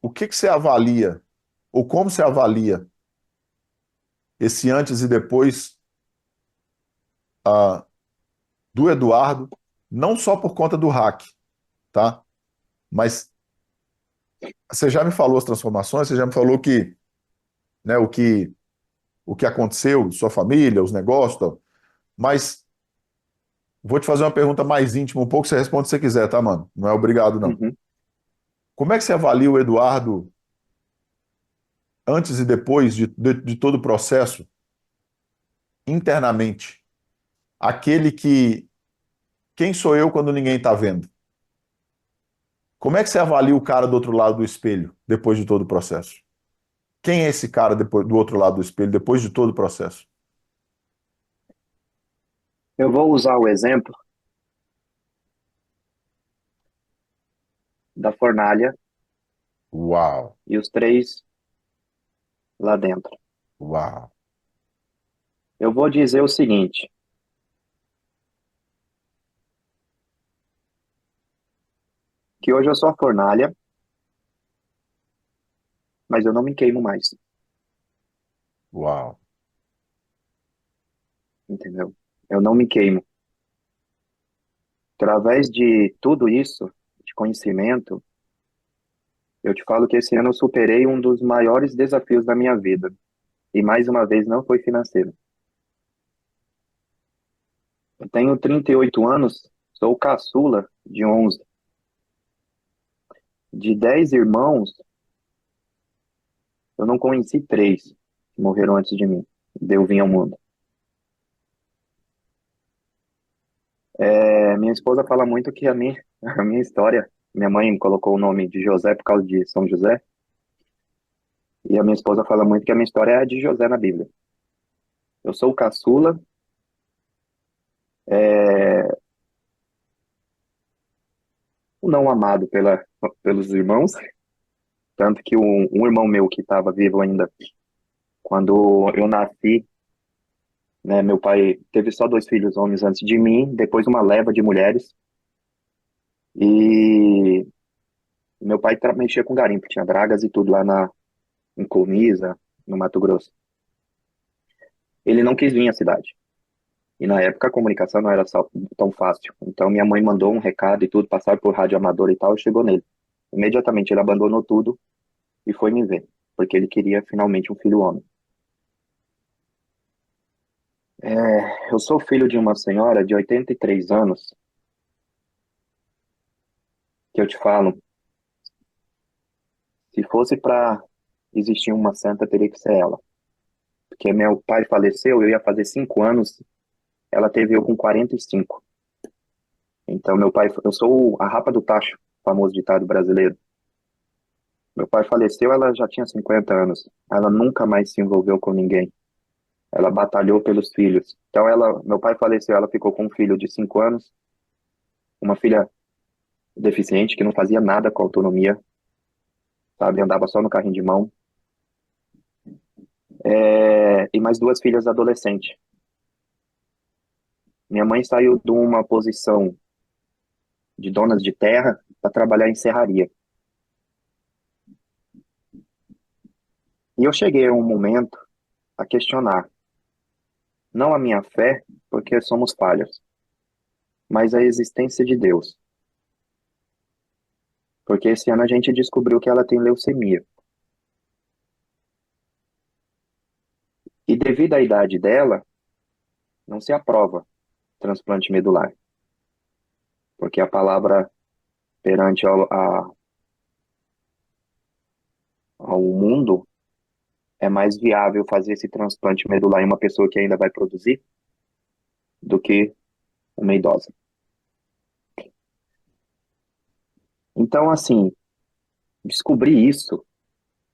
o que que você avalia, ou como você avalia esse antes e depois ah, do Eduardo, não só por conta do hack, tá? Mas você já me falou as transformações, você já me falou que, né, o que aconteceu, sua família, os negócios, tal. Mas vou te fazer uma pergunta mais íntima, um pouco você responde se você quiser, tá, mano? Não é obrigado, não. Uhum. Como é que você avalia o Eduardo antes e depois de todo o processo, internamente? Aquele que, quem sou eu quando ninguém está vendo? Como é que você avalia o cara do outro lado do espelho, depois de todo o processo? Quem é esse cara depois, do outro lado do espelho, depois de todo o processo? Eu vou usar o exemplo da fornalha Uau, e os três lá dentro. uau. Eu vou dizer o seguinte: que hoje eu sou a fornalha, mas eu não me queimo mais, Uau. entendeu? Eu não me queimo. Através de tudo isso, de conhecimento, eu te falo que esse ano eu superei um dos maiores desafios da minha vida. E mais uma vez não foi financeiro. Eu tenho 38 anos, sou o caçula de 11. De 10 irmãos, eu não conheci 3 que morreram antes de mim. Deu vim ao mundo. Minha esposa fala muito que a minha história, minha mãe me colocou o nome de José por causa de São José, e a minha esposa fala muito que a minha história é a de José na Bíblia. Eu sou o caçula, é, o não amado pelos irmãos, tanto que um irmão meu que estava vivo ainda, quando eu nasci, né, meu pai teve só 2 filhos homens antes de mim, depois uma leva de mulheres, e meu pai mexia com garimpo, tinha dragas e tudo lá em Colniza, no Mato Grosso. Ele não quis vir à cidade. E na época a comunicação não era tão fácil. Então minha mãe mandou um recado e tudo, passar por rádio amador e tal, e chegou nele. Imediatamente ele abandonou tudo e foi me ver, porque ele queria finalmente um filho homem. Eu sou filho de uma senhora de 83 anos, que eu te falo, se fosse para existir uma santa, teria que ser ela. Porque meu pai faleceu, eu ia fazer 5 anos, ela teve eu com 45. Então meu pai, eu sou a rapa do tacho, famoso ditado brasileiro. Meu pai faleceu, ela já tinha 50 anos. Ela nunca mais se envolveu com ninguém. Ela batalhou pelos filhos. Então meu pai faleceu, ela ficou com um filho de 5 anos, uma filha deficiente que não fazia nada com autonomia, sabe, andava só no carrinho de mão. E mais 2 filhas adolescentes. Minha mãe saiu de uma posição de donas de terra para trabalhar em serraria. E eu cheguei a um momento a questionar, não a minha fé, porque somos falhos, mas a existência de Deus. Porque esse ano a gente descobriu que ela tem leucemia. E devido à idade dela, não se aprova transplante medular. Porque a palavra perante ao mundo é mais viável fazer esse transplante medular em uma pessoa que ainda vai produzir do que uma idosa. Então, assim, descobrir isso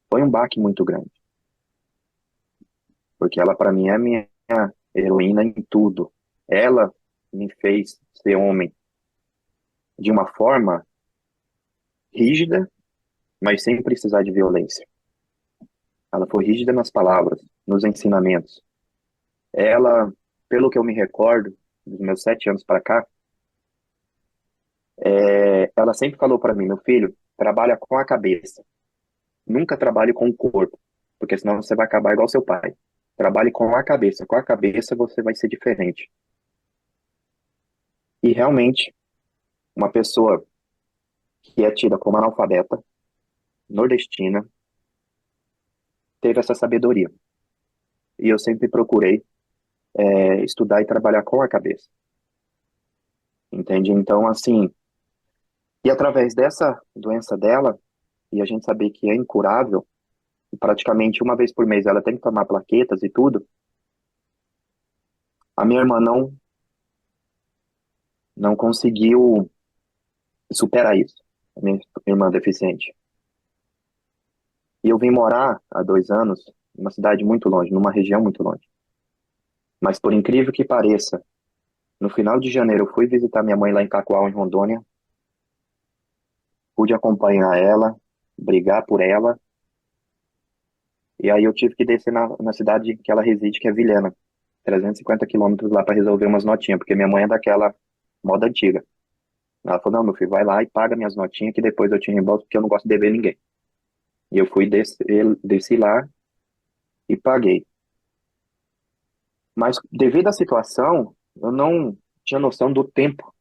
foi um baque muito grande. Porque ela, para mim, é a minha heroína em tudo. Ela me fez ser homem de uma forma rígida, mas sem precisar de violência. Ela foi rígida nas palavras, nos ensinamentos. Ela, pelo que eu me recordo, dos meus 7 anos para cá, ela sempre falou para mim, meu filho, trabalha com a cabeça. Nunca trabalhe com o corpo, porque senão você vai acabar igual seu pai. Trabalhe com a cabeça. Com a cabeça você vai ser diferente. E realmente, uma pessoa que é tida como analfabeta, nordestina, teve essa sabedoria. E eu sempre procurei estudar e trabalhar com a cabeça. Entende? Então, assim, e através dessa doença dela, e a gente saber que é incurável, e praticamente uma vez por mês ela tem que tomar plaquetas e tudo, a minha irmã não conseguiu superar isso, a minha irmã deficiente. E eu vim morar há 2 anos numa cidade muito longe, numa região muito longe. Mas por incrível que pareça, no final de janeiro eu fui visitar minha mãe lá em Cacoal, em Rondônia, pude acompanhar ela, brigar por ela, e aí eu tive que descer na cidade que ela reside, que é Vilhena, 350 quilômetros lá para resolver umas notinhas, porque minha mãe é daquela moda antiga. Ela falou, não, meu filho, vai lá e paga minhas notinhas que depois eu te reembolso, porque eu não gosto de dever ninguém. E eu fui, desci lá e paguei. Mas devido à situação, eu não tinha noção do tempo.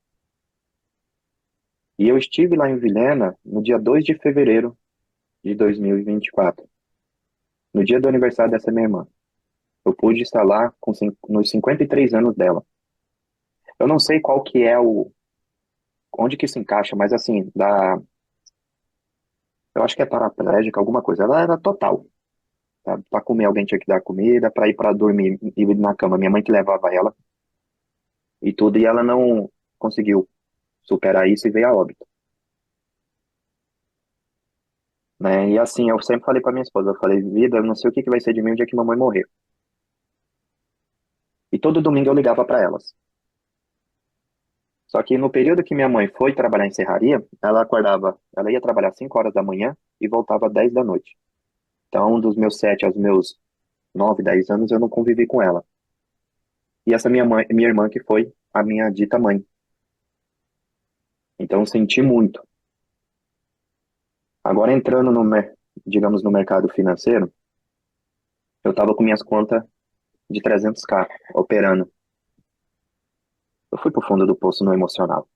E eu estive lá em Vilhena no dia 2 de fevereiro de 2024, no dia do aniversário dessa minha irmã. Eu pude estar lá nos 53 anos dela. Eu não sei qual que é onde que se encaixa, mas assim, eu acho que é paraplégica, alguma coisa. Ela era total. Tá? Para comer, alguém tinha que dar comida, para ir para dormir e na cama, minha mãe que levava ela e tudo, e ela não conseguiu superar isso e veio a óbito, né? E assim, eu sempre falei para minha esposa, eu falei, vida, eu não sei o que que vai ser de mim o dia que mamãe morrer. E todo domingo eu ligava para elas. Só que no período que minha mãe foi trabalhar em serraria, ela ia trabalhar 5 horas da manhã e voltava às 10 da noite. Então, dos meus 7 aos meus 9, 10 anos, eu não convivi com ela. E essa minha irmã que foi a minha dita mãe. Então, eu senti muito. Agora, entrando digamos, no mercado financeiro, eu estava com minhas contas de 300k operando. Eu fui pro fundo do poço no emocional.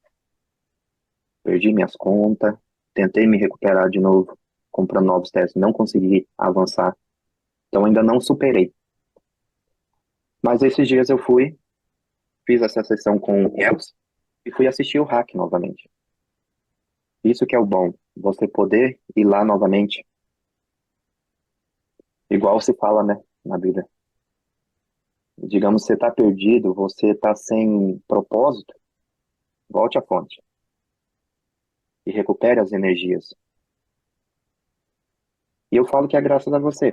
Perdi minhas contas, tentei me recuperar de novo, comprando novos testes, não consegui avançar. Então, ainda não superei. Mas esses dias eu fiz essa sessão com o Els e fui assistir o hack novamente. Isso que é o bom, você poder ir lá novamente, igual se fala, né, na Bíblia. Digamos, você está perdido, você está sem propósito, volte à fonte e recupere as energias. E eu falo que é graças a você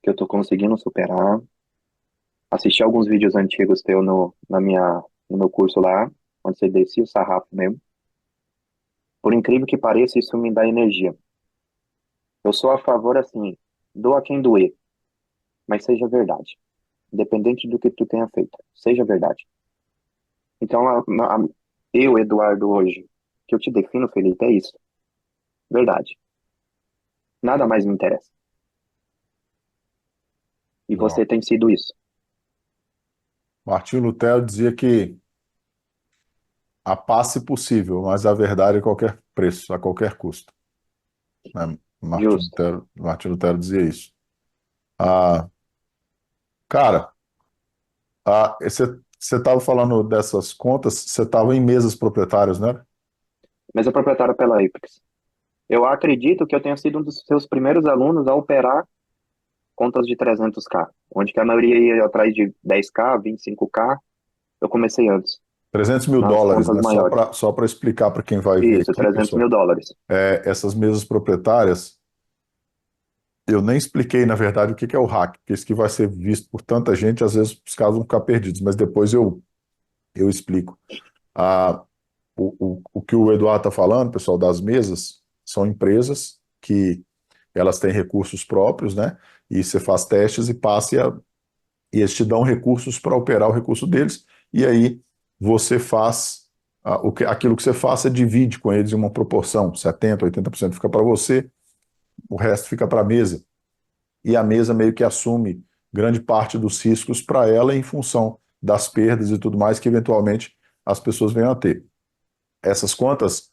que eu estou conseguindo superar. Assisti alguns vídeos antigos teu no meu curso lá, onde você descia o sarrafo mesmo. Por incrível que pareça, isso me dá energia. Eu sou a favor, assim, doa quem doer, mas seja verdade. Independente do que tu tenha feito, seja verdade. Então, eu, Eduardo, hoje, que eu te defino, Felipe, é isso. Verdade. Nada mais me interessa. E Não. você tem sido isso. Martinho Lutero dizia que a paz se possível, mas a verdade a qualquer preço, a qualquer custo. Né? Justo. Martinho Lutero dizia isso. Ah, cara, você estava falando dessas contas, você estava em mesas proprietárias, né? Mas é proprietário pela Apex. Eu acredito que eu tenha sido um dos seus primeiros alunos a operar contas de 300k, onde que a maioria ia atrás de 10k, 25k. Eu comecei antes, 300 mil nas dólares, contas né? maiores. Só para explicar para quem vai ver Isso, aqui, 300 pessoal. mil dólares. Essas mesas proprietárias, eu nem expliquei, na verdade, o que que é o hack, porque isso que vai ser visto por tanta gente, às vezes os casos vão ficar perdidos, mas depois eu explico. Ah, o que o Eduardo está falando, pessoal, das mesas, são empresas que elas têm recursos próprios, né? E você faz testes e e eles te dão recursos para operar o recurso deles, e aí você faz aquilo que você faz, você divide com eles em uma proporção, 70%, 80% fica para você, o resto fica para a mesa. E a mesa meio que assume grande parte dos riscos para ela em função das perdas e tudo mais que eventualmente as pessoas venham a ter. Essas contas,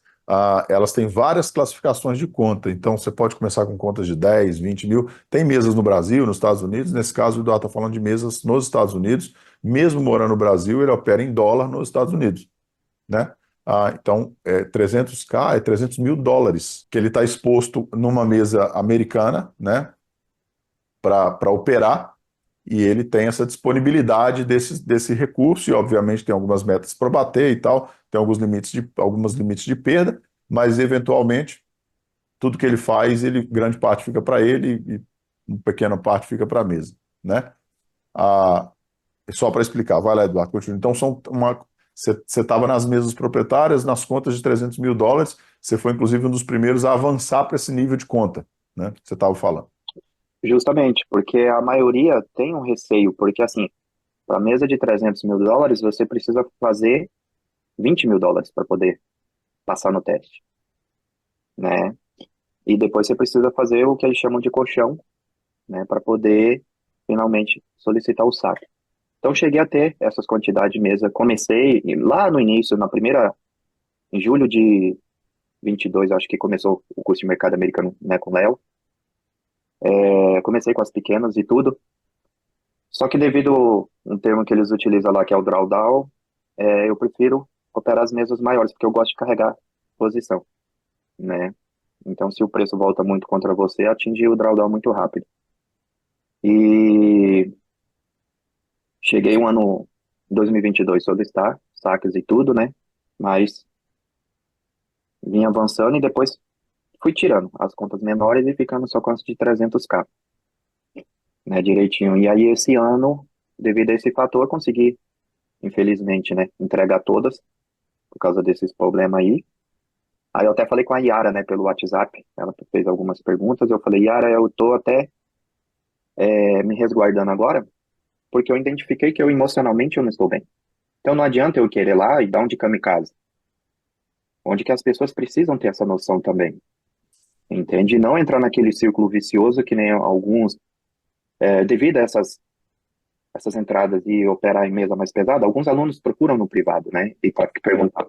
elas têm várias classificações de conta, então você pode começar com contas de 10, 20 mil. Tem mesas no Brasil, nos Estados Unidos, nesse caso o Eduardo está falando de mesas nos Estados Unidos, mesmo morando no Brasil, ele opera em dólar nos Estados Unidos, né? Então, 300k é 300 mil dólares que ele está exposto numa mesa americana, né, para operar, e ele tem essa disponibilidade desse recurso, e obviamente tem algumas metas para bater e tal, tem alguns limites de perda, mas eventualmente tudo que ele faz, grande parte fica para ele e uma pequena parte fica para a mesa, né? Ah, só para explicar, vai lá, Eduardo, continua. Então, você estava nas mesas proprietárias, nas contas de 300 mil dólares, você foi inclusive um dos primeiros a avançar para esse nível de conta, né? Que você estava falando. Justamente, porque a maioria tem um receio, porque assim, para mesa de 300 mil dólares, você precisa fazer 20 mil dólares para poder passar no teste, né? E depois você precisa fazer o que eles chamam de colchão, né, para poder finalmente solicitar o saque. Então cheguei a ter essas quantidades de mesa. Comecei lá no início, em julho de 22, acho que começou o curso de mercado americano, né, com o Léo. Comecei com as pequenas e tudo. Só que devido um termo que eles utilizam lá, que é o drawdown, eu prefiro operar as mesas maiores, porque eu gosto de carregar posição, né? Então, se o preço volta muito contra você, atinge o drawdown muito rápido. E cheguei um ano, 2022, solicitar saques e tudo, né? Mas vim avançando e depois fui tirando as contas menores e ficando só com as de 300k, né? Direitinho. E aí, esse ano, devido a esse fator, consegui, infelizmente, né? Entregar todas por causa desses problemas aí. Aí eu até falei com a Yara, né, pelo WhatsApp, ela fez algumas perguntas, eu falei, Yara, eu tô até me resguardando agora, porque eu identifiquei que eu emocionalmente eu não estou bem. Então não adianta eu querer lá e dar um de kamikaze, onde que as pessoas precisam ter essa noção também, entende? Não entrar naquele círculo vicioso que nem alguns, devido a essas entradas e operar em mesa mais pesada, alguns alunos procuram no privado, né, e pode perguntar.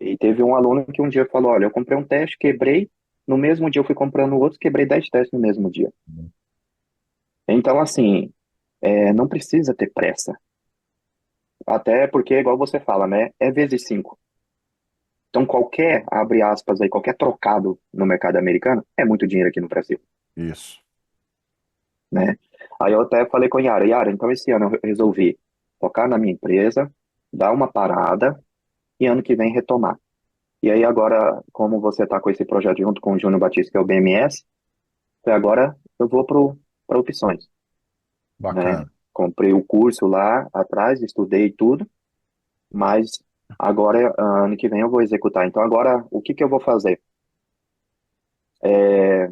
E teve um aluno que um dia falou, olha, eu comprei um teste, quebrei, no mesmo dia eu fui comprando outros, quebrei 10 testes no mesmo dia. Então, assim, não precisa ter pressa. Até porque, igual você fala, né? É vezes 5. Então, qualquer, abre aspas aí, qualquer trocado no mercado americano é muito dinheiro aqui no Brasil, Isso. né? Aí eu até falei com a Yara, Yara, então esse ano eu resolvi focar na minha empresa, dar uma parada e ano que vem retomar. E aí agora, como você está com esse projeto junto com o Júnior Batista, que é o BMS, agora eu vou para opções, né? Bacana. Comprei o curso lá atrás, estudei tudo, mas agora, ano que vem, eu vou executar. Então, agora, o que que eu vou fazer? É,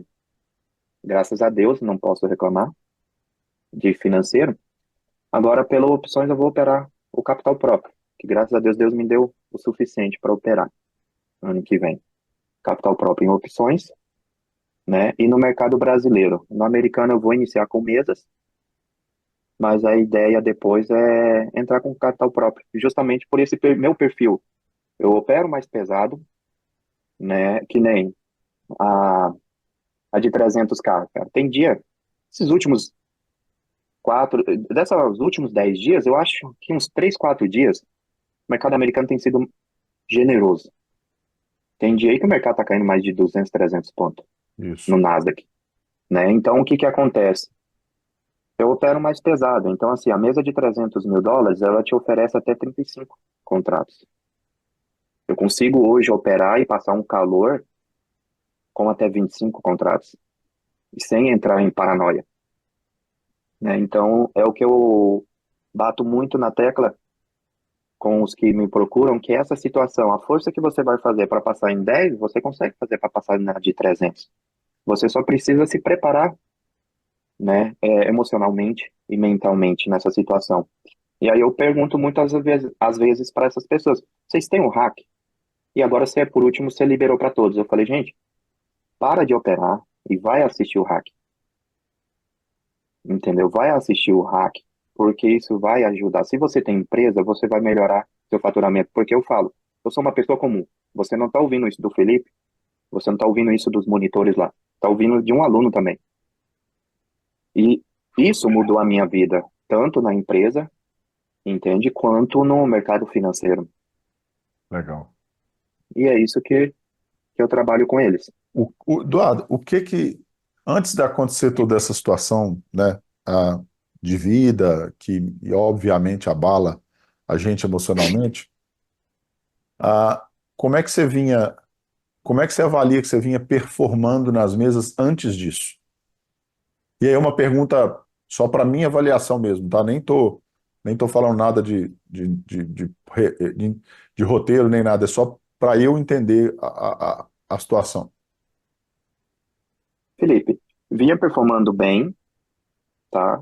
graças a Deus, não posso reclamar de financeiro. Agora, pelas opções, eu vou operar o capital próprio, que graças a Deus, Deus me deu o suficiente para operar ano que vem. Capital próprio em opções, né? E no mercado brasileiro. No americano, eu vou iniciar com mesas, mas a ideia depois é entrar com capital próprio, justamente por esse meu perfil. Eu opero mais pesado, né? Que nem a a de 300k, cara. Tem dia, esses últimos dessas últimos 10 dias, eu acho que uns 3, 4 dias, o mercado americano tem sido generoso. Tem dia aí que o mercado tá caindo mais de 200, 300 pontos Isso. no Nasdaq, né? Então, o que que acontece? Eu opero mais pesado. Então, assim, a mesa de US$ 300.000, ela te oferece até 35 contratos. Eu consigo hoje operar e passar um calor com até 25 contratos, e sem entrar em paranoia, né? Então, é o que eu bato muito na tecla com os que me procuram, que é essa situação, a força que você vai fazer para passar em 10 você consegue fazer para passar na de 300. Você só precisa se preparar, né, emocionalmente e mentalmente nessa situação. E aí eu pergunto muitas vezes, às vezes para essas pessoas, vocês têm um hack? E agora, se é por último, você liberou para todos. Eu falei, gente, para de operar e vai assistir o hack, entendeu? Vai assistir o hack, porque isso vai ajudar. Se você tem empresa, você vai melhorar seu faturamento. Porque eu falo, eu sou uma pessoa comum. Você não está ouvindo isso do Felipe, você não está ouvindo isso dos monitores lá. Está ouvindo de um aluno também. E isso mudou a minha vida, tanto na empresa, entende, quanto no mercado financeiro. Legal. E é isso que eu trabalho com eles. Eduardo, o que que, antes de acontecer toda essa situação, né, de vida, que e, obviamente abala a gente emocionalmente, como é que você vinha, como é que você avalia que você vinha performando nas mesas antes disso? E aí uma pergunta só para minha avaliação mesmo, tá? Nem tô falando nada de roteiro nem nada, é só para eu entender a situação. Felipe, vinha performando bem, tá?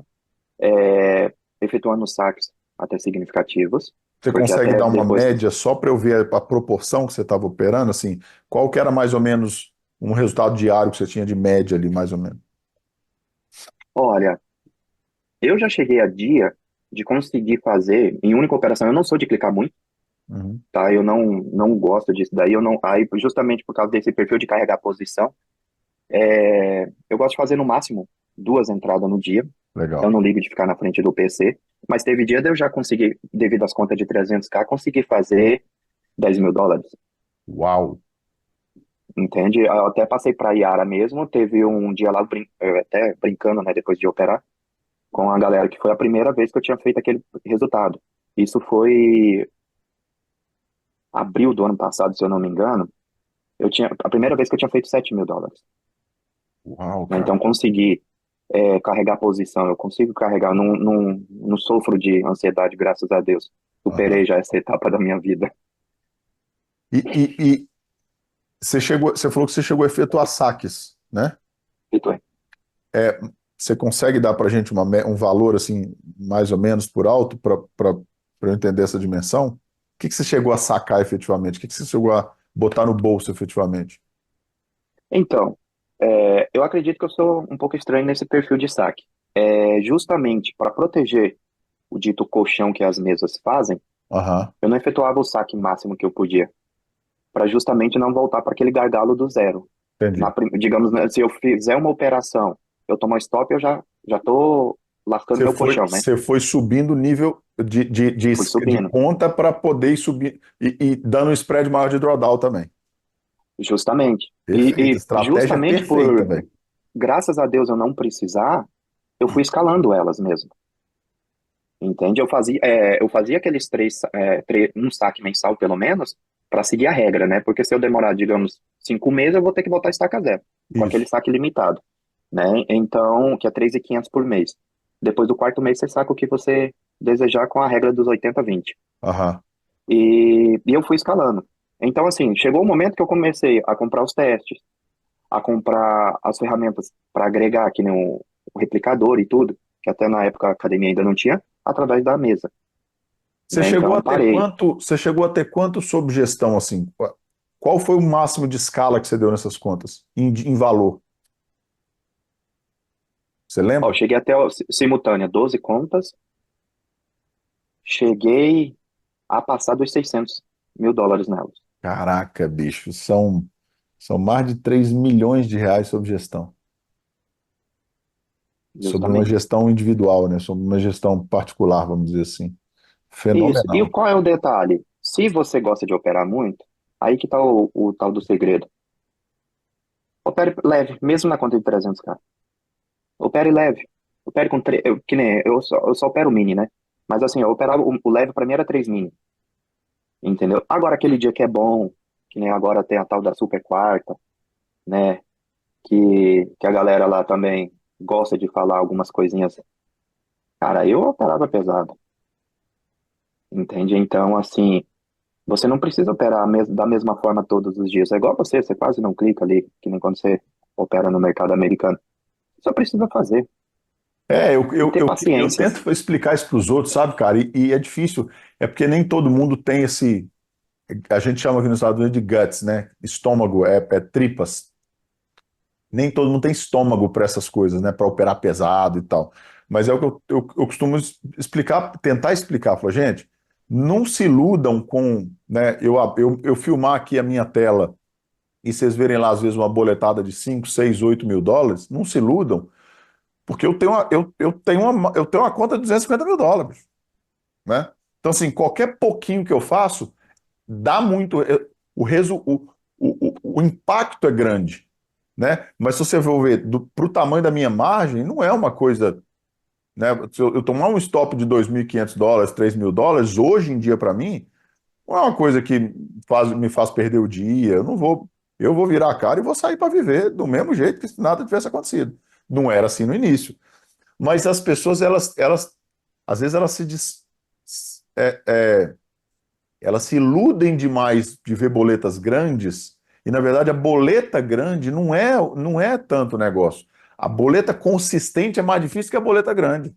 Efetuando saques até significativos. Você porque consegue até dar uma depois, média só para eu ver a proporção que você estava operando? Assim, qual que era mais ou menos um resultado diário que você tinha de média ali, mais ou menos? olha, eu já cheguei a dia de conseguir fazer em única operação. Eu não sou de clicar muito, Uhum. tá? Eu não gosto disso daí. Eu não, aí justamente por causa desse perfil de carregar posição, eu gosto de fazer no máximo 2 entradas no dia. Eu Legal. não ligo de ficar na frente do PC. Mas teve dia de eu já conseguir, devido às contas de 300k, conseguir fazer US$ 10.000. Uau! Entende? Eu até passei para Iara mesmo. Teve um dia lá, até brincando, né, depois de operar, com a galera, que foi a primeira vez que eu tinha feito aquele resultado. Isso foi abril do ano passado, se eu não me engano. Eu tinha, a primeira vez que eu tinha feito US$ 7.000. Uau, Né? cara. Então, consegui carregar a posição, eu consigo carregar, não sofro de ansiedade, graças a Deus. Superei Aham. já essa etapa da minha vida. E você falou que você chegou a efetuar saques, né? Vitor. É, você consegue dar para a gente um valor assim, mais ou menos por alto, para eu entender essa dimensão? O que você chegou a sacar efetivamente? O que você chegou a botar no bolso efetivamente? Então, eu acredito que eu sou um pouco estranho nesse perfil de saque. Justamente para proteger o dito colchão que as mesas fazem, Aham, eu não efetuava o saque máximo que eu podia, para justamente não voltar para aquele gargalo do zero. entendi. Digamos, né, se eu fizer uma operação, eu tomar stop, eu já tô lascando meu colchão, né? Você foi subindo o nível Fui de subindo, conta para poder ir subir e dando um spread maior de drawdown também. justamente. Perfeito, E estratégia justamente perfeita, por, velho. graças a Deus, eu não precisar, eu fui escalando elas mesmo. Entende? Eu fazia aqueles um saque mensal, pelo menos, para seguir a regra, né? Porque se eu demorar, digamos, 5 meses, eu vou ter que voltar a estaca zero, com aquele Isso. saque limitado, né? Então, que é 3.500 por mês. Depois do quarto mês, você saca o que você desejar com a regra dos 80/20. Aham. E eu fui escalando. Então, assim, chegou o momento que eu comecei a comprar os testes, a comprar as ferramentas para agregar, que nem o replicador e tudo, que até na época a academia ainda não tinha, através da mesa, Você né? chegou Então, a ter parei. você chegou a ter quanto sob gestão assim? Qual foi o máximo de escala que você deu nessas contas em valor? Você Ó, eu lembra? cheguei até simultânea, 12 contas, cheguei a passar dos US$ 600.000 nelas, Caraca, bicho, são mais de 3 milhões de reais sob gestão. Sobre uma justamente. gestão individual, né? Sobre uma gestão particular, vamos dizer assim. Isso. E Fenomenal. qual é o detalhe? Se você gosta de operar muito, aí que tá o tal do segredo. Opere leve, mesmo na conta de 300k. Opere leve. Opere com que nem eu só opero mini, né? Mas assim, eu operava o leve pra mim era 3 mini, entendeu? Agora aquele dia que é bom, que nem agora tem a tal da super quarta, né? Que a galera lá também gosta de falar algumas coisinhas. Cara, eu operava pesado, entende? Então, assim, você não precisa operar da mesma forma todos os dias. É igual você quase não clica ali, que nem quando você opera no mercado americano. Só precisa fazer e ter Eu paciência. tento explicar isso para os outros, sabe, cara? E é difícil. É porque nem todo mundo tem esse. A gente chama aqui nos Estados Unidos de guts, né? Estômago, é tripas. Nem todo mundo tem estômago para essas coisas, né? Para operar pesado e tal. Mas é o que eu costumo explicar, tentar explicar. Falar, gente, não se iludam com, né? Eu filmar aqui a minha tela e vocês verem lá, às vezes, uma boletada de 5, 6, 8 mil dólares, não se iludam, porque eu tenho uma conta de 250 mil dólares, né? Então, assim, qualquer pouquinho que eu faço, dá muito. O, resu, o impacto é grande, né? Mas se você for ver para o tamanho da minha margem, não é uma coisa, né? Se eu tomar um stop de 2.500 dólares, 3 mil dólares, hoje em dia, para mim, não é uma coisa que me faz perder o dia. Eu vou virar a cara e vou sair para viver do mesmo jeito que se nada tivesse acontecido. Não era assim no início. Mas as pessoas, às vezes, é, é, elas se iludem demais de ver boletas grandes, e na verdade a boleta grande não é tanto negócio. A boleta consistente é mais difícil que a boleta grande.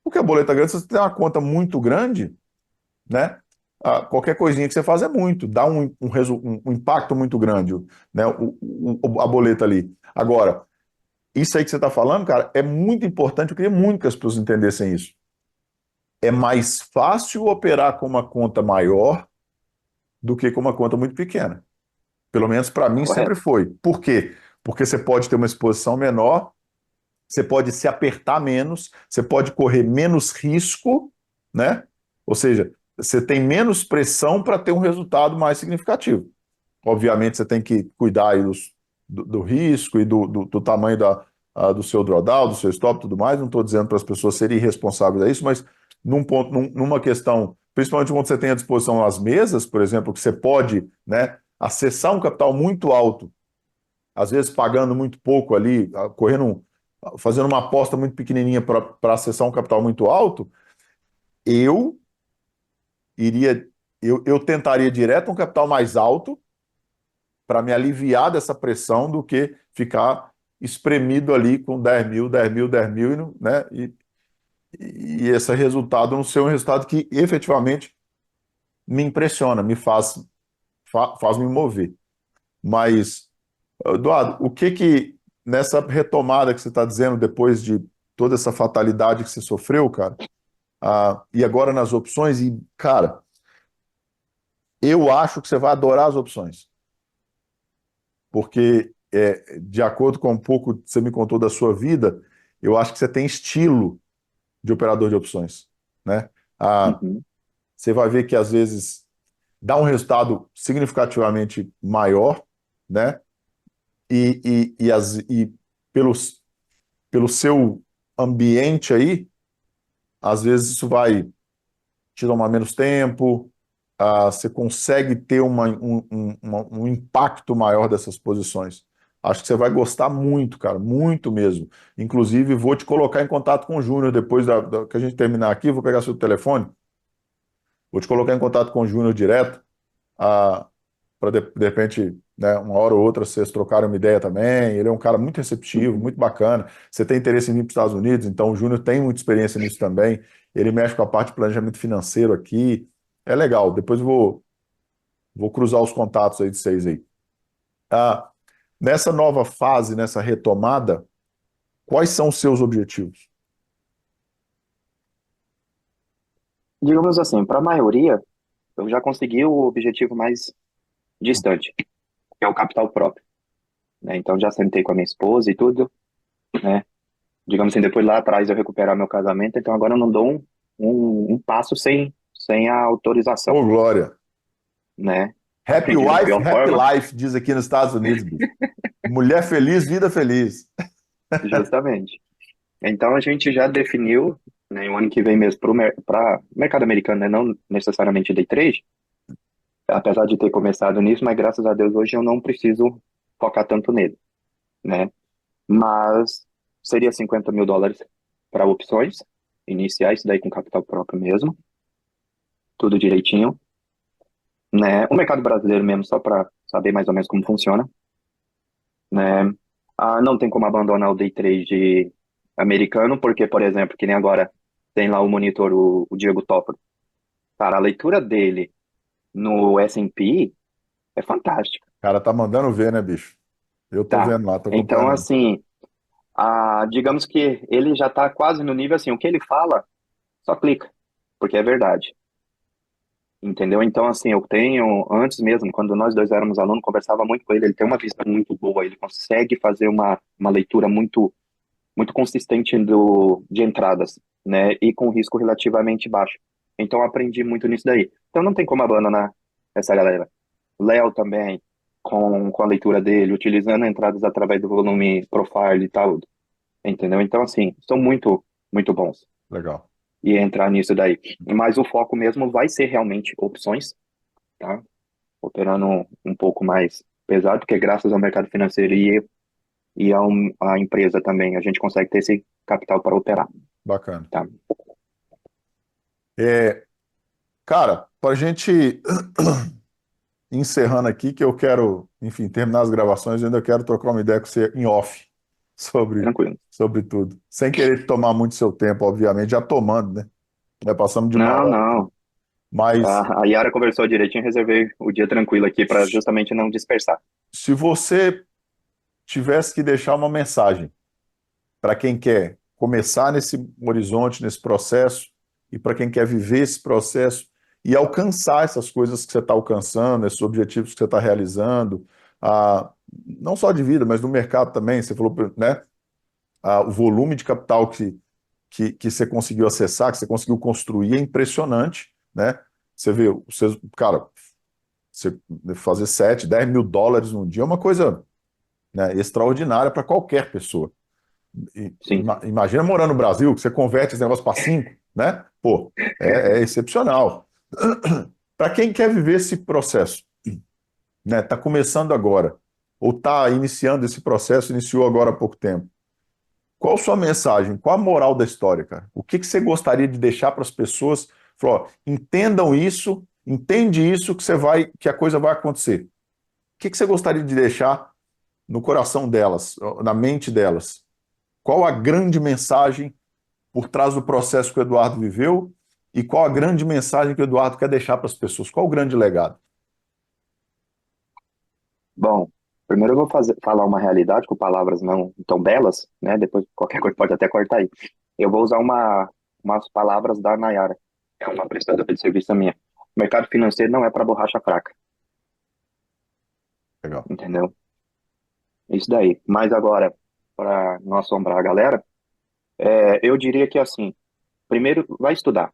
Porque a boleta grande, se você tem uma conta muito grande, né? Qualquer coisinha que você faz é muito, dá um impacto muito grande, né? A boleta ali. Agora, isso aí que você está falando, cara, é muito importante. Eu queria muito que as pessoas entendessem isso. É mais fácil operar com uma conta maior do que com uma conta muito pequena. Pelo menos para mim sempre Correto. foi. Por quê? Porque você pode ter uma exposição menor, você pode se apertar menos, você pode correr menos risco, né? Ou seja, você tem menos pressão para ter um resultado mais significativo. Obviamente, você tem que cuidar aí do risco e do tamanho do seu drawdown, do seu stop e tudo mais. Não estou dizendo para as pessoas serem irresponsáveis a isso, mas numa questão, principalmente quando você tem à disposição as mesas, por exemplo, que você pode, né, acessar um capital muito alto, às vezes pagando muito pouco ali, fazendo uma aposta muito pequenininha para acessar um capital muito alto, eu iria, eu tentaria direto um capital mais alto para me aliviar dessa pressão do que ficar espremido ali com 10 mil, 10 mil, 10 mil, né? E esse resultado não ser um resultado que efetivamente me impressiona, faz me mover. Mas, Eduardo, o que que nessa retomada que você está dizendo, depois de toda essa fatalidade que você sofreu, cara, e agora nas opções, e, cara, eu acho que você vai adorar as opções. Porque, de acordo com um pouco que você me contou da sua vida, eu acho que você tem estilo de operador de opções, né? Ah, Uhum. você vai ver que às vezes dá um resultado significativamente maior, né? E pelo seu ambiente aí, às vezes isso vai te tomar menos tempo, você consegue ter um impacto maior dessas posições. Acho que você vai gostar muito, cara, muito mesmo. Inclusive, vou te colocar em contato com o Júnior depois que a gente terminar aqui. Vou pegar seu telefone, vou te colocar em contato com o Júnior direto, para de repente, né, uma hora ou outra vocês trocarem uma ideia também. Ele é um cara muito receptivo, Uhum. muito bacana. Você tem interesse em vir para os Estados Unidos, então o Júnior tem muita experiência nisso também. Ele mexe com a parte de planejamento financeiro aqui. É legal. Depois eu vou cruzar os contatos aí de vocês aí. Ah, nessa nova fase, nessa retomada, quais são os seus objetivos? Digamos assim, para a maioria, eu já consegui o objetivo mais distante, que é o capital próprio, né? Então já sentei com a minha esposa e tudo, né? Digamos assim, depois lá atrás eu recuperar meu casamento, então agora eu não dou um passo sem a autorização, Ô, Glória. né? Happy De wife, pior happy forma, life, diz aqui nos Estados Unidos, bicho. Mulher feliz, vida feliz. justamente. Então a gente já definiu, né, o ano que vem mesmo para o mercado americano, né, não necessariamente day trade, apesar de ter começado nisso, mas graças a Deus hoje eu não preciso focar tanto nele, né? Mas seria US$ 50.000 para opções iniciais, isso daí com capital próprio mesmo, tudo direitinho, né? O mercado brasileiro mesmo, só para saber mais ou menos como funciona, né? Não tem como abandonar o day trade americano, porque, por exemplo, que nem agora tem lá o monitor, o Diego Toffolo. Cara, a leitura dele no S&P é fantástica, O cara tá mandando ver, né, bicho? Eu tô tá? vendo lá, tô Então, acompanhando. assim, digamos que ele já tá quase no nível assim, o que ele fala, só clica, porque é verdade. Entendeu? Então, assim, eu tenho, antes mesmo, quando nós dois éramos alunos, conversava muito com ele, ele tem uma visão muito boa, ele consegue fazer uma leitura muito consistente de entradas, né? E com risco relativamente baixo. Então, eu aprendi muito nisso daí. Então, não tem como abandonar essa galera. Léo também, com a leitura dele, utilizando entradas através do volume profile e tal, entendeu? Então, assim, são muito bons. Legal. E entrar nisso daí. Mas o foco mesmo vai ser realmente opções, tá? Operando um pouco mais pesado, porque graças ao mercado financeiro e a empresa também, a gente consegue ter esse capital para operar, Bacana. tá? É, cara, para a gente ir encerrando aqui, que eu quero, enfim, terminar as gravações, eu ainda quero trocar uma ideia com você em off sobre, Tranquilo. sobre tudo. Sem querer tomar muito seu tempo, obviamente, já tomando, né? Já passamos de uma Não, hora aqui. não. Mas A Yara conversou direitinho, reservei o dia tranquilo aqui para justamente não dispersar. se você tivesse que deixar uma mensagem para quem quer começar nesse horizonte, nesse processo, e para quem quer viver esse processo e alcançar essas coisas que você está alcançando, esses objetivos que você está realizando, não só de vida, mas no mercado também. Você falou, né? O volume de capital que você conseguiu acessar, que você conseguiu construir é impressionante, né? Você vê, você, cara, você fazer 7, 10 mil dólares num dia é uma coisa, né, extraordinária para qualquer pessoa. Sim. Imagina morar no Brasil, que você converte esse negócio para 5, né? Pô, é excepcional. Para quem quer viver esse processo, né? Está começando agora, ou está iniciando esse processo, iniciou agora há pouco tempo. Qual a sua mensagem? Qual a moral da história, cara? O que você gostaria de deixar para as pessoas? Falou, ó, entendam isso, entende isso que a coisa vai acontecer. O que você gostaria de deixar no coração delas, na mente delas? Qual a grande mensagem por trás do processo que o Eduardo viveu e qual a grande mensagem que o Eduardo quer deixar para as pessoas? Qual o grande legado? Bom, primeiro eu vou falar uma realidade com palavras não tão belas, né? Depois qualquer coisa pode até cortar aí. Eu vou usar umas palavras da Nayara, que é uma prestadora de serviço minha. O mercado financeiro não é para borracha fraca, Legal. entendeu? Isso daí. Mas agora, para não assombrar a galera, eu diria que assim, primeiro vai estudar.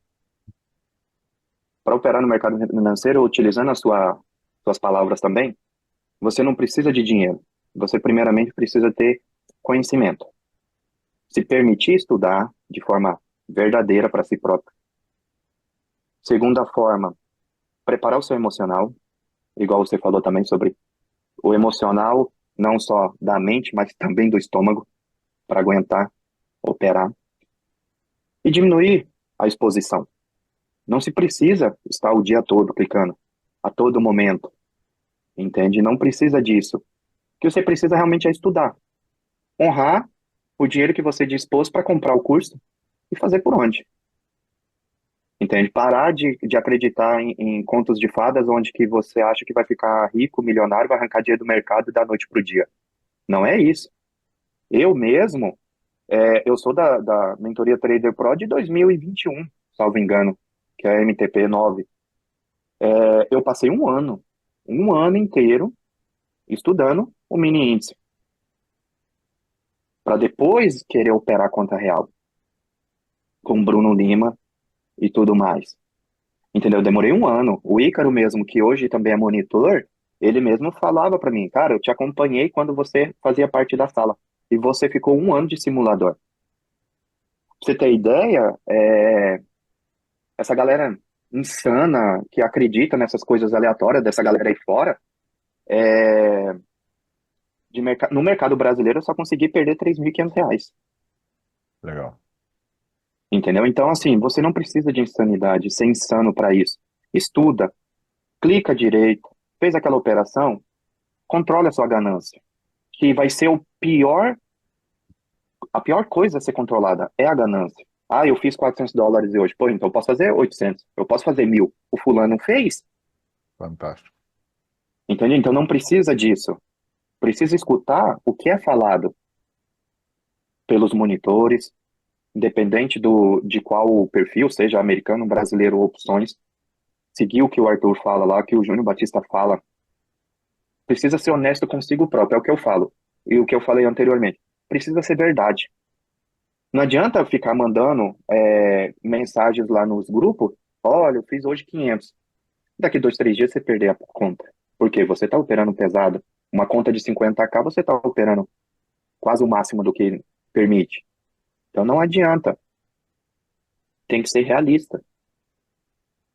Para operar no mercado financeiro, utilizando suas palavras também, você não precisa de dinheiro. Você primeiramente precisa ter conhecimento. Se permitir estudar de forma verdadeira para si próprio. Segunda forma, preparar o seu emocional, igual você falou também sobre o emocional, não só da mente, mas também do estômago, para aguentar, operar. E diminuir a exposição. Não se precisa estar o dia todo clicando, a todo momento, entende? Não precisa disso. O que você precisa realmente é estudar. Honrar o dinheiro que você dispôs para comprar o curso e fazer por onde. Entende? Parar de acreditar em contos de fadas onde que você acha que vai ficar rico, milionário, vai arrancar dinheiro do mercado da noite pro dia. Não é isso. Eu mesmo, eu sou da Mentoria Trader Pro de 2021, salvo engano, que é a MTP 9. Eu passei um ano inteiro estudando o mini índice, para depois querer operar conta real, com Bruno Lima e tudo mais. Entendeu? Eu demorei um ano. O Ícaro mesmo, que hoje também é monitor, ele mesmo falava para mim, cara, eu te acompanhei quando você fazia parte da sala. E você ficou um ano de simulador. Pra você ter ideia, essa galera insana que acredita nessas coisas aleatórias dessa galera aí fora, é, no mercado brasileiro eu só consegui perder R$ 3.500. Legal. Entendeu? Então, assim, você não precisa de insanidade, ser insano para isso. Estuda, clica direito, fez aquela operação, controle a sua ganância. Que vai ser a pior coisa a ser controlada é a ganância. Ah, eu fiz US$ 400 hoje. Pô, então eu posso fazer 800. Eu posso fazer 1.000. O fulano fez. Fantástico. Entendeu? Então não precisa disso. Precisa escutar o que é falado pelos monitores, independente de qual o perfil, seja americano, brasileiro ou opções. Seguir o que o Arthur fala lá, que o Júnior Batista fala. Precisa ser honesto consigo próprio, é o que eu falo. E o que eu falei anteriormente. Precisa ser verdade. Não adianta ficar mandando mensagens lá nos grupos. Olha, eu fiz hoje 500. Daqui 2, 3 dias você perder a conta. Porque você está operando pesado. Uma conta de 50K você está operando quase o máximo do que permite. Então não adianta. Tem que ser realista.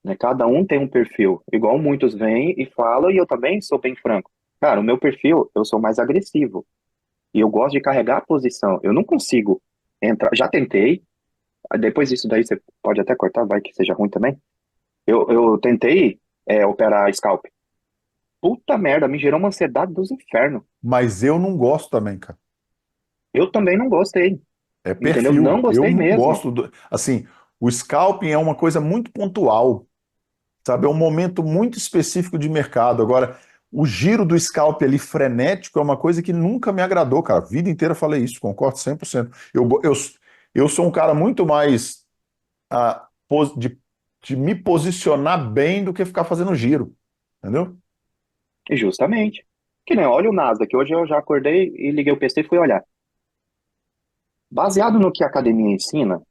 Né? Cada um tem um perfil. Igual muitos vêm e falam, e eu também sou bem franco. Cara, o meu perfil, eu sou mais agressivo. E eu gosto de carregar a posição. Eu não consigo entrar. Já tentei. Depois disso daí você pode até cortar, vai que seja ruim também. Eu tentei operar scalp. Puta merda, me gerou uma ansiedade dos infernos. Mas eu não gosto também, cara. Eu também não gostei, É entendeu? perfil. Não Eu gostei não mesmo. gosto do. Assim, o scalping é uma coisa muito pontual. sabe? É um momento muito específico de mercado. Agora, o giro do scalp ali frenético é uma coisa que nunca me agradou, cara. A vida inteira eu falei isso, concordo 100%. Eu sou um cara muito mais de me posicionar bem do que ficar fazendo giro, entendeu? E justamente. Que nem, olha o Nasdaq, hoje eu já acordei e liguei o PC e fui olhar. Baseado no que a academia ensina,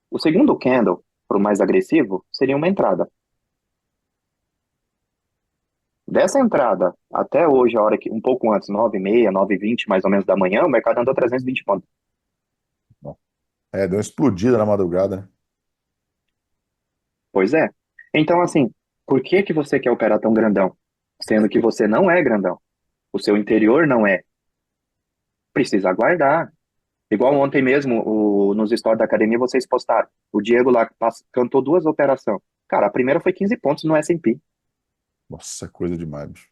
o segundo candle, para o mais agressivo, seria uma entrada. Dessa entrada até hoje, a hora que um pouco antes, 9h30, 9h20 mais ou menos da manhã, o mercado andou 320 pontos. É, deu uma explodida na madrugada, né? Pois é. Então, assim, por que que você quer operar tão grandão? Sendo que você não é grandão. O seu interior não é. Precisa aguardar. Igual ontem mesmo, nos stories da academia, vocês postaram. O Diego lá cantou duas operações. Cara, a primeira foi 15 pontos no S&P. Nossa, é coisa demais, bicho.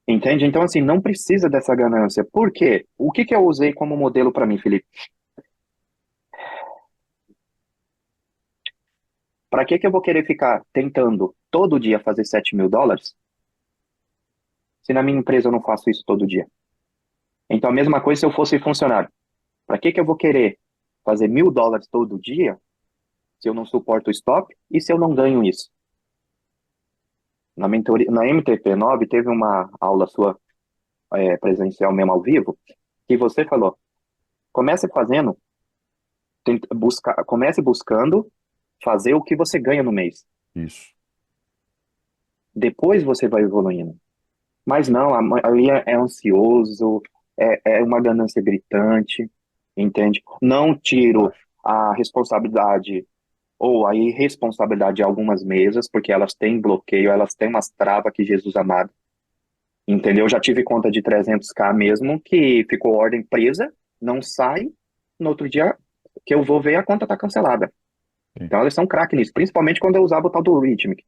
Entende? Então, assim, não precisa dessa ganância. Por quê? O que que eu usei como modelo para mim, Felipe? Para que que eu vou querer ficar tentando todo dia fazer US$ 7.000 se na minha empresa eu não faço isso todo dia? Então, a mesma coisa se eu fosse funcionário. Para que que eu vou querer fazer US$ 1.000 todo dia se eu não suporto o stop e se eu não ganho isso? Na mentoria, na MTP9 teve uma aula sua presencial mesmo ao vivo que você falou, comece fazendo, comece buscando fazer o que você ganha no mês. Isso. Depois você vai evoluindo. Mas não, ali é ansioso, é uma ganância gritante, entende? Não tiro Acho. a responsabilidade ou a irresponsabilidade de algumas mesas, porque elas têm bloqueio, elas têm umas travas que Jesus amado, entendeu? Eu já tive conta de 300k mesmo, que ficou ordem presa, não sai, no outro dia que eu vou ver a conta tá cancelada. Sim. Então eles são craque nisso, principalmente quando eu usava o tal do Rhythmic.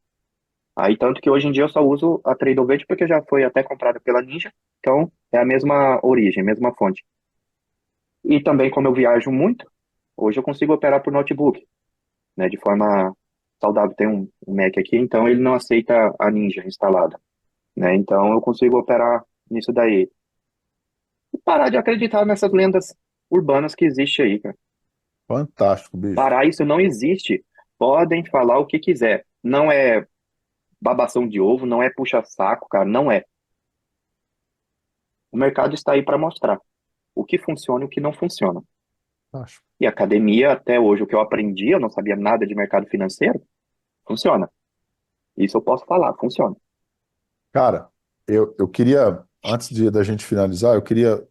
Aí, tanto que hoje em dia eu só uso a Tradeovate porque já foi até comprada pela Ninja, então é a mesma origem, mesma fonte. E também, como eu viajo muito, hoje eu consigo operar por notebook, né, de forma saudável. Tem um Mac aqui, então ele não aceita a Ninja instalada, né, então eu consigo operar nisso daí. E parar de acreditar nessas lendas urbanas que existem aí, cara. Fantástico, bicho. Parar, isso não existe. Podem falar o que quiser. Não é babação de ovo, não é puxa-saco, cara, não é. O mercado está aí para mostrar o que funciona e o que não funciona. Fantástico. E a academia, até hoje, o que eu aprendi, eu não sabia nada de mercado financeiro, funciona. Isso eu posso falar, funciona. Cara, eu queria, antes da gente finalizar, eu queria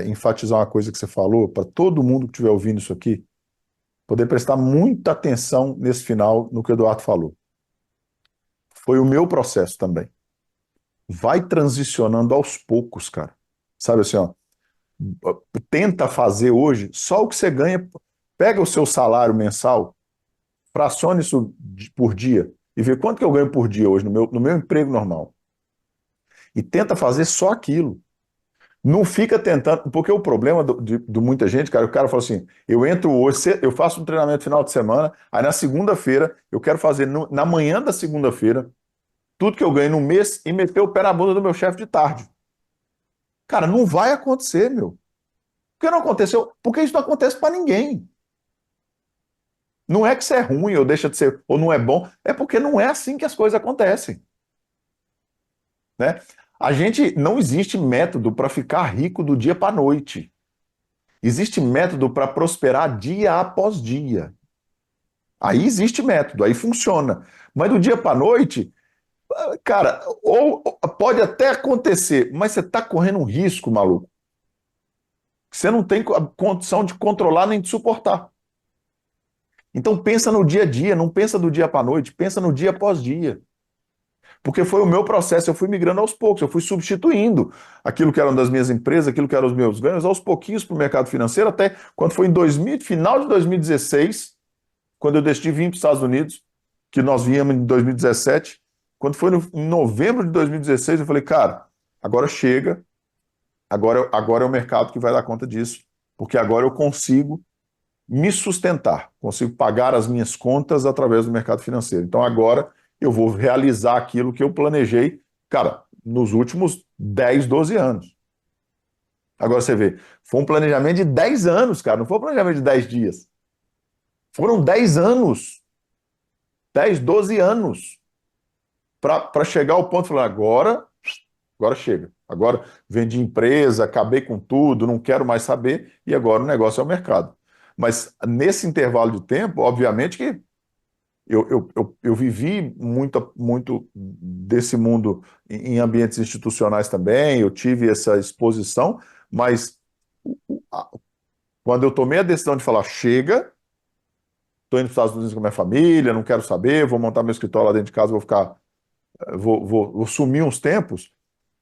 enfatizar uma coisa que você falou, para todo mundo que estiver ouvindo isso aqui, poder prestar muita atenção nesse final, no que o Eduardo falou. Foi o meu processo também. Vai transicionando aos poucos, cara. Sabe assim, ó, tenta fazer hoje só o que você ganha. Pega o seu salário mensal, fracione isso por dia e vê quanto que eu ganho por dia hoje no meu emprego normal. E tenta fazer só aquilo. Não fica tentando, porque o problema de muita gente, cara, o cara fala assim: eu entro hoje, eu faço um treinamento final de semana, aí na segunda-feira eu quero fazer na manhã da segunda-feira tudo que eu ganho no mês e meter o pé na bunda do meu chefe de tarde. Cara, não vai acontecer, meu. Por que não aconteceu? Porque isso não acontece para ninguém. Não é que isso é ruim ou deixa de ser, ou não é bom, é porque não é assim que as coisas acontecem, né? A gente não existe método para ficar rico do dia para a noite. Existe método para prosperar dia após dia. Aí existe método, aí funciona. Mas do dia para a noite, cara, ou pode até acontecer, mas você está correndo um risco, maluco, que você não tem condição de controlar nem de suportar. Então pensa no dia a dia, não pensa do dia para a noite, pensa no dia após dia. Porque foi o meu processo, eu fui migrando aos poucos, eu fui substituindo aquilo que eram das minhas empresas, aquilo que eram os meus ganhos, aos pouquinhos para o mercado financeiro, até quando foi em 2000, final de 2016, quando eu decidi vir para os Estados Unidos, que nós viemos em 2017, quando foi em novembro de 2016, eu falei, cara, agora chega, agora é o mercado que vai dar conta disso, porque agora eu consigo me sustentar, consigo pagar as minhas contas através do mercado financeiro. Então agora eu vou realizar aquilo que eu planejei, cara, nos últimos 10, 12 anos. Agora você vê, foi um planejamento de 10 anos, cara, não foi um planejamento de 10 dias. Foram 10 anos, 10, 12 anos, para chegar ao ponto de falar, agora chega. Agora vendi empresa, acabei com tudo, não quero mais saber, e agora o negócio é o mercado. Mas nesse intervalo de tempo, obviamente que eu vivi muito desse mundo em ambientes institucionais também, eu tive essa exposição, mas quando eu tomei a decisão de falar, chega, estou indo para os Estados Unidos com a minha família, não quero saber, vou montar meu escritório lá dentro de casa, vou ficar, vou sumir uns tempos,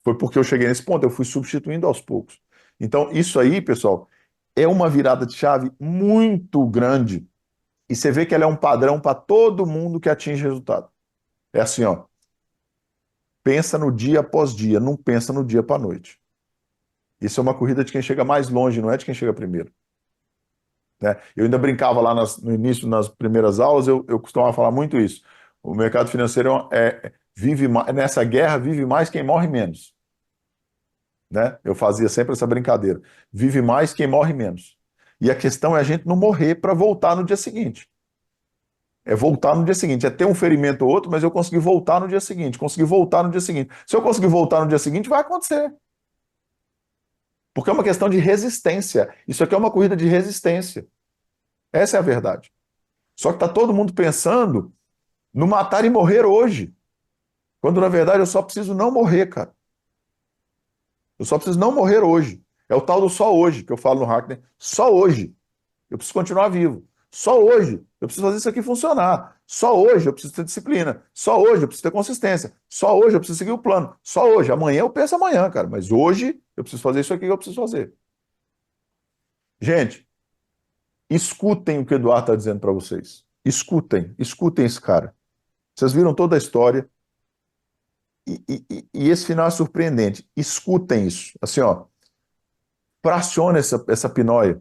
foi porque eu cheguei nesse ponto, eu fui substituindo aos poucos. Então, isso aí, pessoal, é uma virada de chave muito grande. E você vê que ela é um padrão para todo mundo que atinge resultado. É assim, ó. Pensa no dia após dia, não pensa no dia para noite. Isso é uma corrida de quem chega mais longe, não é de quem chega primeiro. Né? Eu ainda brincava lá no início, nas primeiras aulas, eu costumava falar muito isso. O mercado financeiro vive nessa guerra, vive mais quem morre menos. Né? Eu fazia sempre essa brincadeira. Vive mais quem morre menos. E a questão é a gente não morrer para voltar no dia seguinte. É voltar no dia seguinte. É ter um ferimento ou outro, mas eu consegui voltar no dia seguinte. Consegui voltar no dia seguinte. Se eu conseguir voltar no dia seguinte, vai acontecer. Porque é uma questão de resistência. Isso aqui é uma corrida de resistência. Essa é a verdade. Só que está todo mundo pensando no matar e morrer hoje. Quando, na verdade, eu só preciso não morrer, cara. Eu só preciso não morrer hoje. É o tal do só hoje, que eu falo no Hackney. Só hoje. Eu preciso continuar vivo. Só hoje eu preciso fazer isso aqui funcionar. Só hoje eu preciso ter disciplina. Só hoje eu preciso ter consistência. Só hoje eu preciso seguir o plano. Só hoje. Amanhã eu penso amanhã, cara. Mas hoje eu preciso fazer isso aqui que eu preciso fazer. Gente, escutem o que o Eduardo está dizendo para vocês. Escutem esse cara. Vocês viram toda a história. E esse final é surpreendente. Escutem isso. Assim, ó. Fraciona essa pinóia.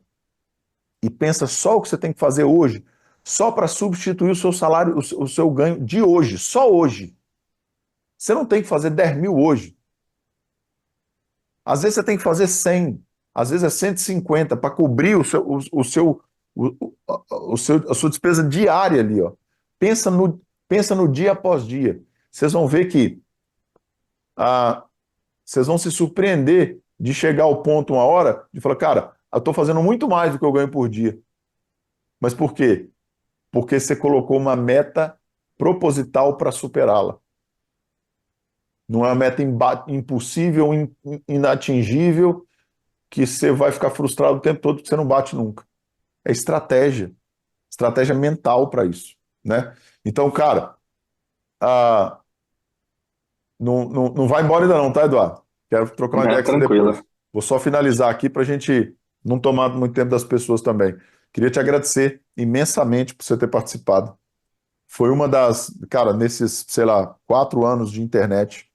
E pensa só o que você tem que fazer hoje, só para substituir o seu salário, o seu ganho de hoje, só hoje. Você não tem que fazer 10 mil hoje. Às vezes você tem que fazer 100, às vezes é 150 para cobrir a sua despesa diária ali. Ó. Pensa no dia após dia. Vocês vão ver que vocês vão se surpreender de chegar ao ponto uma hora de falar, cara, eu estou fazendo muito mais do que eu ganho por dia. Mas por quê? Porque você colocou uma meta proposital para superá-la. Não é uma meta impossível, inatingível, que você vai ficar frustrado o tempo todo porque você não bate nunca. É estratégia mental para isso, né? Então, cara, não vai embora ainda não, tá, Eduardo? Quero trocar uma ideia com você Tranquilo. depois. Vou só finalizar aqui para a gente não tomar muito tempo das pessoas também. Queria te agradecer imensamente por você ter participado. Foi uma cara, nesses, sei lá, 4 anos de internet,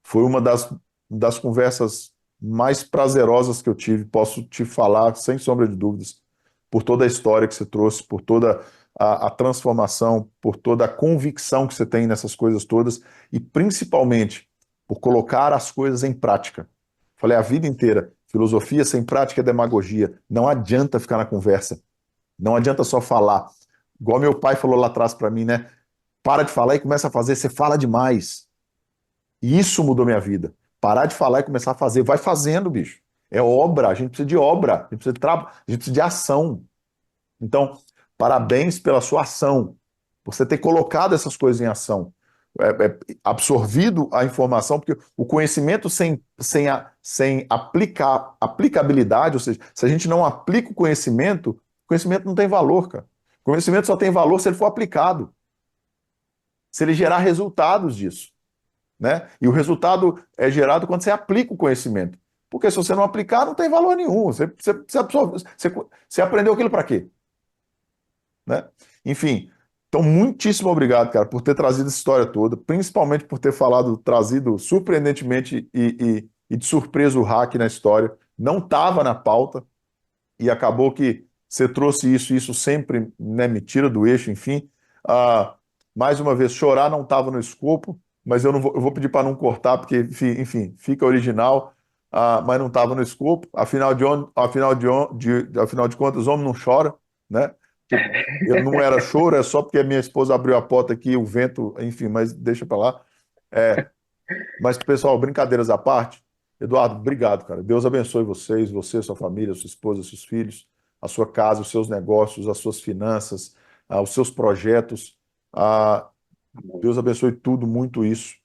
foi uma das conversas mais prazerosas que eu tive. Posso te falar, sem sombra de dúvidas, por toda a história que você trouxe, por toda a transformação, por toda a convicção que você tem nessas coisas todas e principalmente por colocar as coisas em prática. Falei a vida inteira, filosofia sem prática é demagogia. Não adianta ficar na conversa. Não adianta só falar. Igual meu pai falou lá atrás para mim, né? Para de falar e começa a fazer, você fala demais. E isso mudou minha vida. Parar de falar e começar a fazer. Vai fazendo, bicho. É obra, a gente precisa de obra, a gente precisa de a gente precisa de ação. Então, parabéns pela sua ação. Você ter colocado essas coisas em ação. Absorvido a informação, porque o conhecimento sem aplicabilidade, ou seja, se a gente não aplica o conhecimento não tem valor, cara. O conhecimento só tem valor se ele for aplicado, se ele gerar resultados disso. Né? E o resultado é gerado quando você aplica o conhecimento. Porque se você não aplicar, não tem valor nenhum. Você aprendeu aquilo para quê? Né? Enfim, então muitíssimo obrigado, cara, por ter trazido essa história toda, principalmente por ter trazido surpreendentemente e de surpresa o hack na história. Não estava na pauta e acabou que você trouxe isso, e isso sempre, né, me tira do eixo, enfim. Ah, mais uma vez, chorar não estava no escopo, mas eu vou pedir para não cortar, porque, enfim, fica original, mas não estava no escopo. Afinal de contas, homem não chora, né? Não era choro, é só porque a minha esposa abriu a porta aqui, o vento, enfim, mas deixa para lá. É, mas, pessoal, brincadeiras à parte, Eduardo, obrigado, cara. Deus abençoe vocês, você, sua família, sua esposa, seus filhos, a sua casa, os seus negócios, as suas finanças, os seus projetos. Ah, Deus abençoe tudo, muito isso.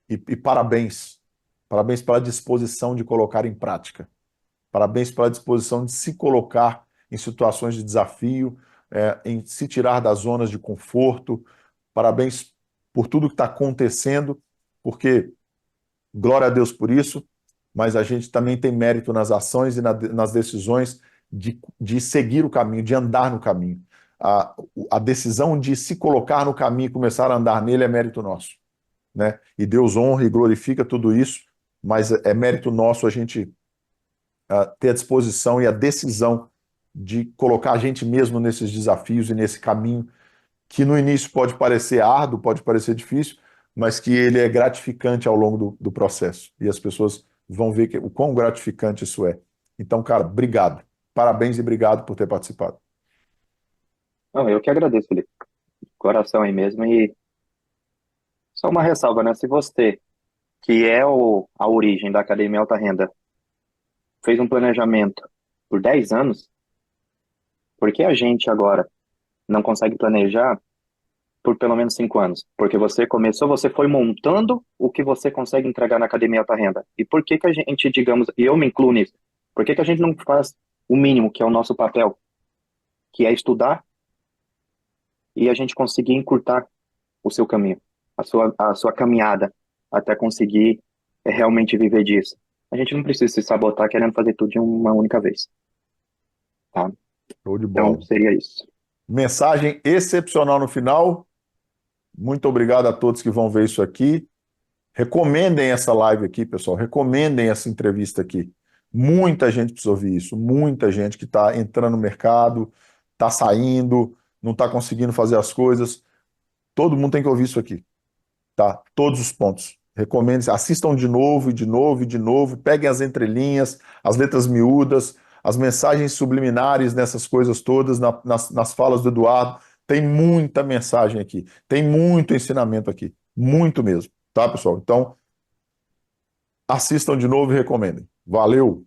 E parabéns. Parabéns pela disposição de colocar em prática. Parabéns pela disposição de se colocar em situações de desafio, em se tirar das zonas de conforto. Parabéns por tudo que está acontecendo, porque glória a Deus por isso, mas a gente também tem mérito nas ações e nas decisões de seguir o caminho, de andar no caminho. A decisão de se colocar no caminho e começar a andar nele é mérito nosso, né? E Deus honra e glorifica tudo isso, mas é mérito nosso a gente ter a disposição e a decisão de colocar a gente mesmo nesses desafios e nesse caminho que no início pode parecer árduo, pode parecer difícil, mas que ele é gratificante ao longo do processo. E as pessoas vão ver o quão gratificante isso é. Então, cara, obrigado. Parabéns e obrigado por ter participado. Não, eu que agradeço, Felipe. Coração aí mesmo. E só uma ressalva, né? Se você, que é a origem da Academia Alta Renda, fez um planejamento por 10 anos, por que a gente agora não consegue planejar por pelo menos 5 anos? Porque você começou, você foi montando o que você consegue entregar na Academia Alta Renda. E por que que a gente, digamos, e eu me incluo nisso, por que que a gente não faz o mínimo, que é o nosso papel, que é estudar e a gente conseguir encurtar o seu caminho, a sua caminhada, até conseguir realmente viver disso? A gente não precisa se sabotar querendo fazer tudo de uma única vez, tá? Show de Então, bola. seria isso. Mensagem excepcional no final. Muito obrigado a todos que vão ver isso aqui. Recomendem essa live aqui, pessoal. Recomendem essa entrevista aqui. Muita gente precisa ouvir isso. Muita gente que está entrando no mercado, está saindo, não está conseguindo fazer as coisas. Todo mundo tem que ouvir isso aqui, tá? Todos os pontos. Recomendo, assistam de novo, e de novo, e de novo. Peguem as entrelinhas, as letras miúdas, as mensagens subliminares nessas coisas todas, nas falas do Eduardo. Tem muita mensagem aqui. Tem muito ensinamento aqui. Muito mesmo, tá, pessoal? Então, assistam de novo e recomendem. Valeu!